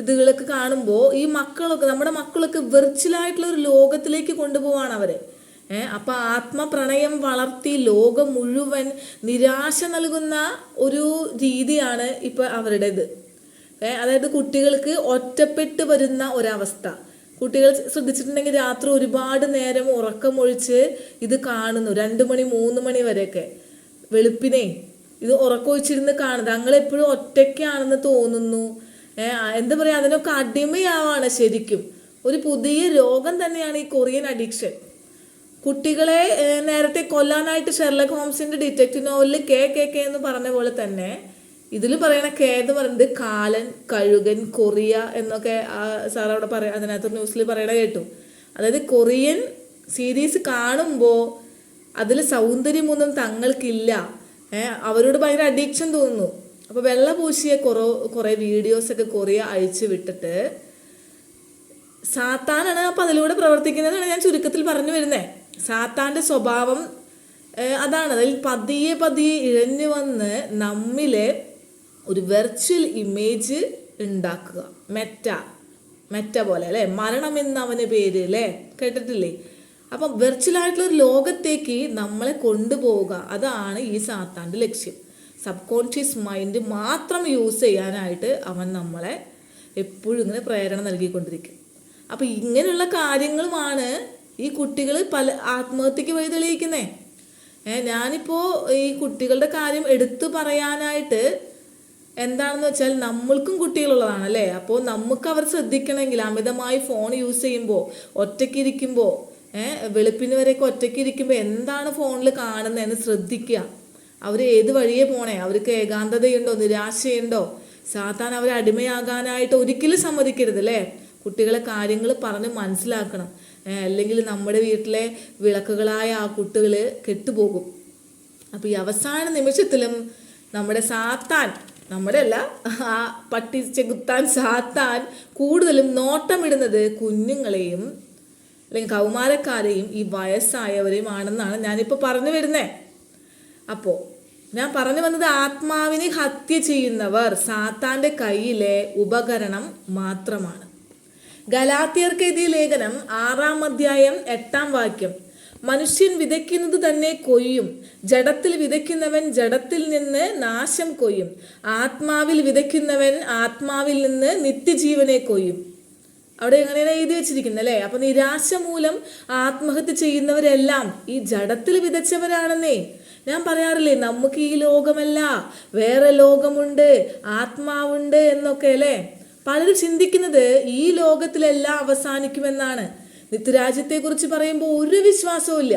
[SPEAKER 1] ഇതുകളൊക്കെ കാണുമ്പോൾ ഈ മക്കളൊക്കെ, നമ്മുടെ മക്കളൊക്കെ വെർച്വലായിട്ടുള്ള ഒരു ലോകത്തിലേക്ക് കൊണ്ടുപോവാണ് അവർ. അപ്പം ആത്മപ്രണയം വളർത്തി ലോകം മുഴുവൻ നിരാശ നൽകുന്ന ഒരു രീതിയാണ് ഇപ്പം അവരുടേത്. അതായത് കുട്ടികൾക്ക് ഒറ്റപ്പെട്ട് വരുന്ന ഒരവസ്ഥ. കുട്ടികൾ ശ്രദ്ധിച്ചിട്ടുണ്ടെങ്കിൽ രാത്രി ഒരുപാട് നേരം ഉറക്കമൊഴിച്ച് ഇത് കാണുന്നു, 2 മണി 3 മണി വരെയൊക്കെ വെളുപ്പിനെ ഇത് ഉറക്കമൊഴിച്ചിരുന്ന് കാണുന്നത്. ഞങ്ങളെപ്പോഴും ഒറ്റയ്ക്കാണെന്ന് തോന്നുന്നു. എന്താ പറയുക, അതിനൊക്കെ അടിമയാവാണ് ശരിക്കും. ഒരു പുതിയ രോഗം തന്നെയാണ് ഈ കൊറിയൻ അഡിക്ഷൻ. കുട്ടികളെ നേരത്തെ കൊല്ലാനായിട്ട് ഷെർലക് ഹോംസിൻ്റെ ഡിറ്റക്റ്റീവ് നോവലിൽ കെ എന്ന് പറഞ്ഞ പോലെ തന്നെ ഇതിൽ പറയണ എന്ന് പറയുന്നത് കാലൻ, കഴുകൻ, കൊറിയ എന്നൊക്കെ സാർ അവിടെ അതിനകത്ത് ന്യൂസിൽ പറയണ കേട്ടു. അതായത് കൊറിയൻ സീരീസ് കാണുമ്പോൾ അതിൽ സൗന്ദര്യമൊന്നും തങ്ങൾക്കില്ല, അവരോട് ഭയങ്കര അഡിക്ഷൻ തോന്നുന്നു. അപ്പോൾ വെള്ള പൂശിയ കുറേ വീഡിയോസൊക്കെ കൊറിയ അയച്ചു വിട്ടിട്ട് സാത്താനാണ് അപ്പം അതിലൂടെ പ്രവർത്തിക്കുന്നതാണ് ഞാൻ ചുരുക്കത്തിൽ പറഞ്ഞു വരുന്നത്. സാത്താൻ്റെ സ്വഭാവം അതാണ്. അതിൽ പതിയെ ഇഴഞ്ഞു വന്ന് നമ്മിലെ ഒരു വെർച്വൽ ഇമേജ് ഉണ്ടാക്കുക. മെറ്റ പോലെ അല്ലേ, മരണം എന്ന അവന് പേര് അല്ലേ, കേട്ടിട്ടില്ലേ? അപ്പം വെർച്വലായിട്ടുള്ളൊരു ലോകത്തേക്ക് നമ്മളെ കൊണ്ടുപോവുക, അതാണ് ഈ സാത്താൻ്റെ ലക്ഷ്യം. സബ് കോൺഷ്യസ് മൈൻഡ് മാത്രം യൂസ് ചെയ്യാനായിട്ട് അവൻ നമ്മളെ എപ്പോഴും ഇങ്ങനെ പ്രേരണ നൽകിക്കൊണ്ടിരിക്കും. അപ്പം ഇങ്ങനെയുള്ള കാര്യങ്ങളുമാണ് ഈ കുട്ടികൾ പല ആത്മഹത്യക്ക് വഴി തെളിയിക്കുന്നത്. ഞാനിപ്പോൾ ഈ കുട്ടികളുടെ കാര്യം എടുത്തു പറയാനായിട്ട് എന്താണെന്ന് വെച്ചാൽ നമ്മൾക്കും കുട്ടികളുള്ളതാണ് അല്ലേ. അപ്പോൾ നമുക്ക് അവർ ശ്രദ്ധിക്കണമെങ്കിൽ അമിതമായി ഫോൺ യൂസ് ചെയ്യുമ്പോൾ, ഒറ്റയ്ക്കിരിക്കുമ്പോൾ, വെളുപ്പിന് വരെയൊക്കെ ഒറ്റയ്ക്കിരിക്കുമ്പോൾ എന്താണ് ഫോണിൽ കാണുന്നതെന്ന് ശ്രദ്ധിക്കുക. അവർ ഏത് വഴിയെ പോണേ, അവർക്ക് ഏകാന്തതയുണ്ടോ, നിരാശയുണ്ടോ, സാത്താൻ അവരെ അടിമയാകാനായിട്ട് ഒരിക്കലും സമ്മതിക്കരുത് അല്ലേ. കുട്ടികളെ കാര്യങ്ങൾ പറഞ്ഞ് മനസ്സിലാക്കണം. അല്ലെങ്കിൽ നമ്മുടെ വീട്ടിലെ വിളക്കുകളായ ആ കുട്ടികൾ കെട്ടുപോകും. അപ്പോൾ ഈ അവസാന നിമിഷത്തിലും നമ്മുടെ സാത്താൻ, നമ്മുടെ അല്ല, ആ പട്ടി ചെകുത്താൻ സാത്താൻ കൂടുതലും നോട്ടമിടുന്നത് കുഞ്ഞുങ്ങളെയും അല്ലെങ്കിൽ കൗമാരക്കാരെയും ഈ വയസ്സായവരെയും ആണെന്നാണ് ഞാനിപ്പോൾ പറഞ്ഞു വരുന്നത്. അപ്പോൾ ഞാൻ പറഞ്ഞു വന്നത്, ആത്മാവിനെ ഹത്യ ചെയ്യുന്നവർ സാത്താൻ്റെ കയ്യിലെ ഉപകരണം മാത്രമാണ്. ഗലാത്യർക്ക് എഴുതിയ ലേഖനം 6-ാം അധ്യായം 8-ാം വാക്യം, മനുഷ്യൻ വിതയ്ക്കുന്നത് തന്നെ കൊയ്യും, ജഡത്തിൽ വിതയ്ക്കുന്നവൻ ജഡത്തിൽ നിന്ന് നാശം കൊയ്യും, ആത്മാവിൽ വിതയ്ക്കുന്നവൻ ആത്മാവിൽ നിന്ന് നിത്യജീവനെ കൊയ്യും. അവിടെ എങ്ങനെയാണ് എഴുതി വെച്ചിരിക്കുന്നത് അല്ലേ. അപ്പം നിരാശ മൂലം ആത്മഹത്യ ചെയ്യുന്നവരെല്ലാം ഈ ജഡത്തിൽ വിതച്ചവരാണെന്നേ. ഞാൻ പറയാറില്ലേ, നമുക്ക് ഈ ലോകമല്ല വേറെ ലോകമുണ്ട്, ആത്മാവുണ്ട് എന്നൊക്കെ അല്ലേ. പലരും ചിന്തിക്കുന്നത് ഈ ലോകത്തിലെല്ലാം അവസാനിക്കുമെന്നാണ്. നിത്യരാജ്യത്തെക്കുറിച്ച് പറയുമ്പോൾ ഒരു വിശ്വാസവും ഇല്ല.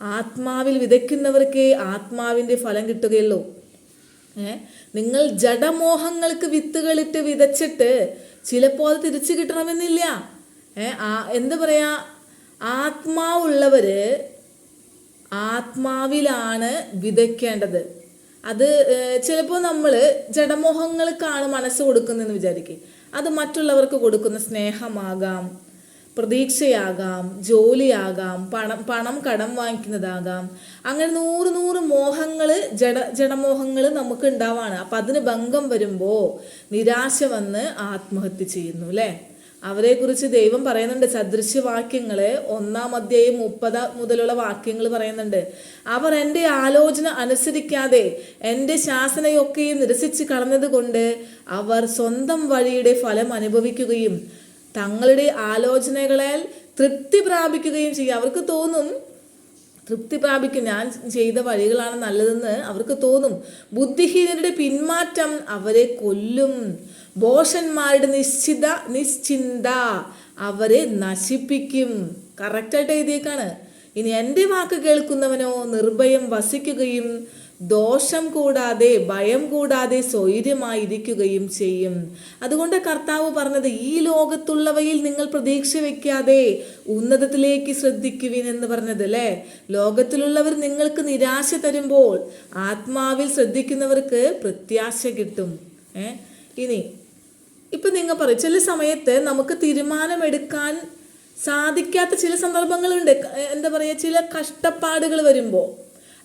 [SPEAKER 1] ആത്മാവിൽ വിതയ്ക്കുന്നവർക്ക് ആത്മാവിൻ്റെ ഫലം കിട്ടുകയുള്ളൂ. നിങ്ങൾ ജഡമോഹങ്ങൾക്ക് വിത്തുകളിട്ട് വിതച്ചിട്ട് ചിലപ്പോൾ അത് തിരിച്ചു കിട്ടണമെന്നില്ല. എന്താ പറയുക, ആത്മാവുള്ളവർ ആത്മാവിലാണ് വിതയ്ക്കേണ്ടത്. അത് ചിലപ്പോൾ നമ്മൾ ജഡമോഹങ്ങൾക്കാണ് മനസ്സ് കൊടുക്കുന്നതെന്ന് വിചാരിക്കും. അത് മറ്റുള്ളവർക്ക് കൊടുക്കുന്ന സ്നേഹമാകാം, പ്രതീക്ഷയാകാം, ജോലിയാകാം, പണം കടം വാങ്ങിക്കുന്നതാകാം. അങ്ങനെ 100 മോഹങ്ങൾ, ജഡമോഹങ്ങൾ നമുക്ക് ഉണ്ടാവാണ്. അപ്പം അതിന് ഭംഗം വരുമ്പോൾ നിരാശ വന്ന് ആത്മഹത്യ ചെയ്യുന്നു അല്ലേ. അവരെക്കുറിച്ച് ദൈവം പറയുന്നുണ്ട് സദൃശ്യവാക്യങ്ങള് 1-ാം അധ്യായം 30 മുതലുള്ള വാക്യങ്ങൾ പറയുന്നുണ്ട്. അവർ എൻ്റെ ആലോചന അനുസരിക്കാതെ എൻ്റെ ശാസനയൊക്കെയും നിരസിച്ച് കളഞ്ഞത് കൊണ്ട് അവർ സ്വന്തം വഴിയുടെ ഫലം അനുഭവിക്കുകയും തങ്ങളുടെ ആലോചനകളാൽ തൃപ്തി പ്രാപിക്കുകയും ചെയ്യും. അവർക്ക് തോന്നും, തൃപ്തി പ്രാപിക്കും, ഞാൻ ചെയ്ത വഴികളാണ് നല്ലതെന്ന് അവർക്ക് തോന്നും. ബുദ്ധിഹീനരുടെ പിന്മാറ്റം അവരെ കൊല്ലും. ഭോഷന്മാരുടെ നിശ്ചിന്ത അവരെ നശിപ്പിക്കും. കറക്റ്റായിട്ട് എഴുതിയേക്കാണ്. ഇനി എൻ്റെ വാക്ക് കേൾക്കുന്നവനോ നിർഭയം വസിക്കുകയും ദോഷം കൂടാതെ ഭയം കൂടാതെ സ്വൈര്യമായിരിക്കുകയും ചെയ്യും. അതുകൊണ്ട് കർത്താവ് പറഞ്ഞത്, ഈ ലോകത്തുള്ളവയിൽ നിങ്ങൾ പ്രതീക്ഷ വെക്കാതെ ഉന്നതത്തിലേക്ക് ശ്രദ്ധിക്കുവിൻ എന്ന് പറഞ്ഞത് അല്ലേ. ലോകത്തിലുള്ളവർ നിങ്ങൾക്ക് നിരാശ തരുമ്പോൾ ആത്മാവിൽ ശ്രദ്ധിക്കുന്നവർക്ക് പ്രത്യാശ കിട്ടും. ഇനി ഇപ്പം നിങ്ങൾ പറയും, ചില സമയത്ത് നമുക്ക് തീരുമാനമെടുക്കാൻ സാധിക്കാത്ത ചില സന്ദർഭങ്ങളുണ്ട്. എന്താ പറയുക, ചില കഷ്ടപ്പാടുകൾ വരുമ്പോൾ.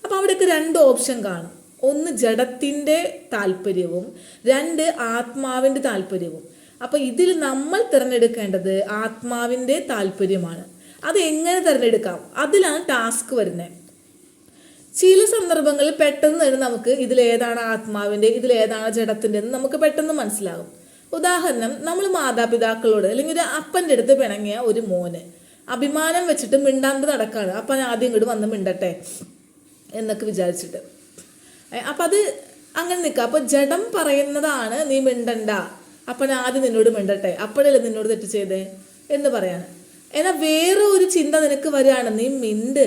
[SPEAKER 1] അപ്പോൾ അവിടെയൊക്കെ 2 ഓപ്ഷൻ കാണും. ഒന്ന് ജഡത്തിൻ്റെ താല്പര്യവും 2 ആത്മാവിൻ്റെ താല്പര്യവും. അപ്പോൾ ഇതിൽ നമ്മൾ തിരഞ്ഞെടുക്കേണ്ടത് ആത്മാവിൻ്റെ താല്പര്യമാണ്. അത് എങ്ങനെ തിരഞ്ഞെടുക്കാം, അതിലാണ് ടാസ്ക് വരുന്നത്. ചില സന്ദർഭങ്ങളിൽ പെട്ടെന്ന് തന്നെ നമുക്ക് ഇതിലേതാണ് ആത്മാവിൻ്റെ ഇതിലേതാണ് ജഡത്തിൻ്റെ എന്ന് നമുക്ക് പെട്ടെന്ന് മനസ്സിലാകും. ഉദാഹരണം, നമ്മൾ മാതാപിതാക്കളോട് അല്ലെങ്കിൽ ഒരു അപ്പൻ്റെ അടുത്ത് പിണങ്ങിയ ഒരു മോന് അഭിമാനം വെച്ചിട്ട് മിണ്ടാണ്ട് നടക്കാണ്. അപ്പൻ ആദ്യം ഇങ്ങോട്ട് വന്ന് മിണ്ടട്ടെ എന്നൊക്കെ വിചാരിച്ചിട്ട്. അപ്പം അത് അങ്ങനെ നിൽക്കുക. അപ്പോൾ ജഡം പറയുന്നതാണ് നീ മിണ്ടണ്ട, അപ്പൻ ആദ്യം നിന്നോട് മിണ്ടട്ടെ, അപ്പോഴല്ലേ നിന്നോട് തെറ്റ് ചെയ്തേ എന്ന് പറയാണ്. എന്നാൽ വേറെ ഒരു ചിന്ത നിനക്ക് വരികയാണ്, നീ മിണ്ട്,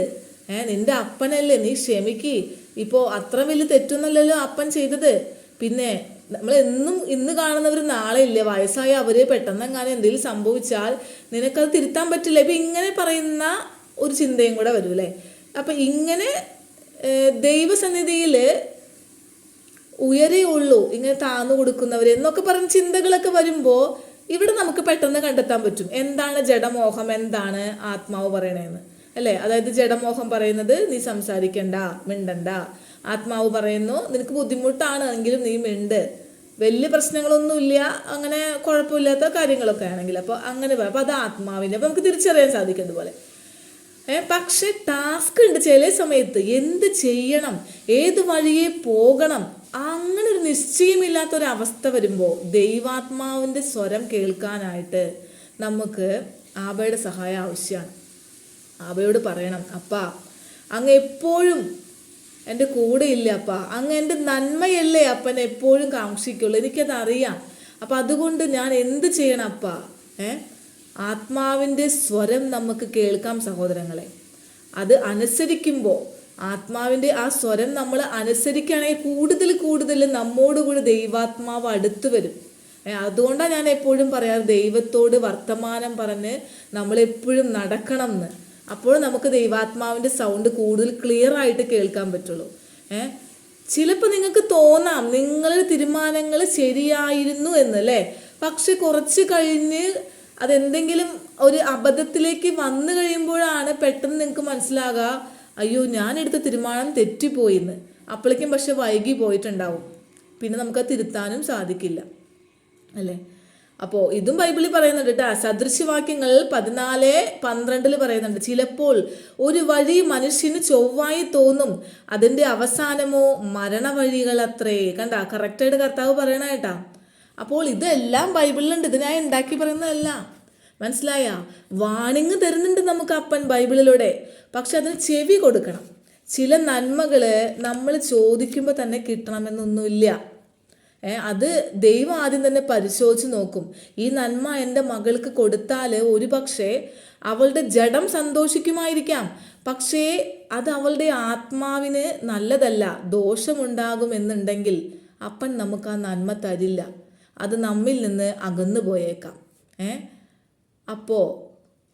[SPEAKER 1] നിന്റെ അപ്പനല്ലേ, നീ ക്ഷമിക്ക്, ഇപ്പോൾ അത്ര വലിയ തെറ്റൊന്നുമല്ലല്ലോ അപ്പൻ ചെയ്തത്. പിന്നെ നമ്മൾ ഇന്ന് കാണുന്നവർ നാളെ ഇല്ലേ, വയസ്സായ അവർ പെട്ടെന്ന് എങ്ങാനും എന്തെങ്കിലും സംഭവിച്ചാൽ നിനക്കത് തിരുത്താൻ പറ്റില്ല. ഇപ്പം ഇങ്ങനെ പറയുന്ന ഒരു ചിന്തയും കൂടെ വരും അല്ലേ. അപ്പം ഇങ്ങനെ ദൈവസന്നിധിയിൽ ഉയരെയുള്ളൂ ഇങ്ങനെ താന്നു കൊടുക്കുന്നവർ എന്നൊക്കെ പറഞ്ഞ ചിന്തകളൊക്കെ വരുമ്പോൾ ഇവിടെ നമുക്ക് പെട്ടെന്ന് കണ്ടെത്താൻ പറ്റും എന്താണ് ജഡമോഹം, എന്താണ് ആത്മാവ് പറയണേന്ന് അല്ലേ. അതായത് ജഡമോഹം പറയുന്നത് നീ സംസാരിക്കണ്ട, മിണ്ടണ്ട. ആത്മാവ് പറയുന്നു നിനക്ക് ബുദ്ധിമുട്ടാണ് എങ്കിലും നീ മിണ്ട്, വലിയ പ്രശ്നങ്ങളൊന്നുമില്ല, അങ്ങനെ കുഴപ്പമില്ലാത്ത കാര്യങ്ങളൊക്കെ ആണെങ്കിൽ. അപ്പോൾ അങ്ങനെ അപ്പോൾ അത് ആത്മാവിൻ്റെ, അപ്പോൾ നമുക്ക് തിരിച്ചറിയാൻ സാധിക്കുന്നത് പോലെ. പക്ഷെ ടാസ്ക് ഉണ്ട് ചില സമയത്ത്. എന്ത് ചെയ്യണം, ഏത് വഴിയെ പോകണം, അങ്ങനെ ഒരു നിശ്ചയമില്ലാത്തൊരവസ്ഥ വരുമ്പോൾ ദൈവാത്മാവിൻ്റെ സ്വരം കേൾക്കാനായിട്ട് നമുക്ക് ആബയുടെ സഹായം ആവശ്യമാണ്. ആബയോട് പറയണം, അപ്പാ അങ്ങ് എപ്പോഴും എൻ്റെ കൂടെ ഇല്ല അപ്പാ, അങ്ങ് എൻ്റെ നന്മയല്ലേ അപ്പൻ എപ്പോഴും കാക്ഷിക്കുള്ളൂ, എനിക്കതറിയാം. അപ്പം അതുകൊണ്ട് ഞാൻ എന്ത് ചെയ്യണം അപ്പാ. ആത്മാവിൻ്റെ സ്വരം നമുക്ക് കേൾക്കാം സഹോദരങ്ങളെ. അത് അനുസരിക്കുമ്പോൾ ആത്മാവിൻ്റെ ആ സ്വരം നമ്മൾ അനുസരിക്കുകയാണെങ്കിൽ കൂടുതൽ കൂടുതൽ നമ്മോടുകൂടി ദൈവാത്മാവ് അടുത്ത് വരും. അതുകൊണ്ടാണ് ഞാൻ എപ്പോഴും പറയാറ്, ദൈവത്തോട് വർത്തമാനം പറഞ്ഞ് നമ്മളെപ്പോഴും നടക്കണം എന്ന്. അപ്പോൾ നമുക്ക് ദൈവാത്മാവിൻ്റെ സൗണ്ട് കൂടുതൽ ക്ലിയർ ആയിട്ട് കേൾക്കാൻ പറ്റുള്ളൂ. ചിലപ്പോൾ നിങ്ങൾക്ക് തോന്നാം നിങ്ങളുടെ തീരുമാനങ്ങൾ ശരിയായിരുന്നു എന്നല്ലേ, പക്ഷെ കുറച്ച് കഴിഞ്ഞ് അതെന്തെങ്കിലും ഒരു അബദ്ധത്തിലേക്ക് വന്നു കഴിയുമ്പോഴാണ് പെട്ടെന്ന് നിങ്ങൾക്ക് മനസ്സിലാകുക, അയ്യോ ഞാൻ എടുത്ത തീരുമാനം തെറ്റിപ്പോയിന്ന്. അപ്പോഴേക്കും പക്ഷെ വൈകി പോയിട്ടുണ്ടാവും, പിന്നെ നമുക്കത് തിരുത്താനും സാധിക്കില്ല അല്ലേ. അപ്പോൾ ഇതും ബൈബിളിൽ പറയുന്നുണ്ട് കേട്ടോ. സദൃശ്യവാക്യങ്ങൾ 14:12 പറയുന്നുണ്ട്, ചിലപ്പോൾ ഒരു വഴി മനുഷ്യന് ചൊവ്വായി തോന്നും, അതിൻ്റെ അവസാനമോ മരണവഴികൾ അത്രേ. കണ്ട, കറക്റ്റായിട്ട് കർത്താവ് പറയണ കേട്ടാ. അപ്പോൾ ഇതെല്ലാം ബൈബിളിലുണ്ട്, ഇത് ഞാൻ ഉണ്ടാക്കി പറയുന്നതല്ല. മനസ്സിലായ? വാണിങ് തരുന്നുണ്ട് നമുക്ക് അപ്പൻ ബൈബിളിലൂടെ, പക്ഷെ അതിന് ചെവി കൊടുക്കണം. ചില നന്മകൾ നമ്മൾ ചോദിക്കുമ്പോൾ തന്നെ കിട്ടണമെന്നൊന്നുമില്ല. അത് ദൈവം ആദ്യം തന്നെ പരിശോധിച്ച് നോക്കും. ഈ നന്മ എൻ്റെ മകൾക്ക് കൊടുത്താൽ ഒരു പക്ഷേ അവളുടെ ജഡം സന്തോഷിക്കുമായിരിക്കാം, പക്ഷേ അത് അവളുടെ ആത്മാവിന് നല്ലതല്ല, ദോഷമുണ്ടാകുമെന്നുണ്ടെങ്കിൽ അപ്പൻ നമുക്ക് ആ നന്മ തരില്ല, അത് നമ്മിൽ നിന്ന് അകന്നു പോയേക്കാം. അപ്പോൾ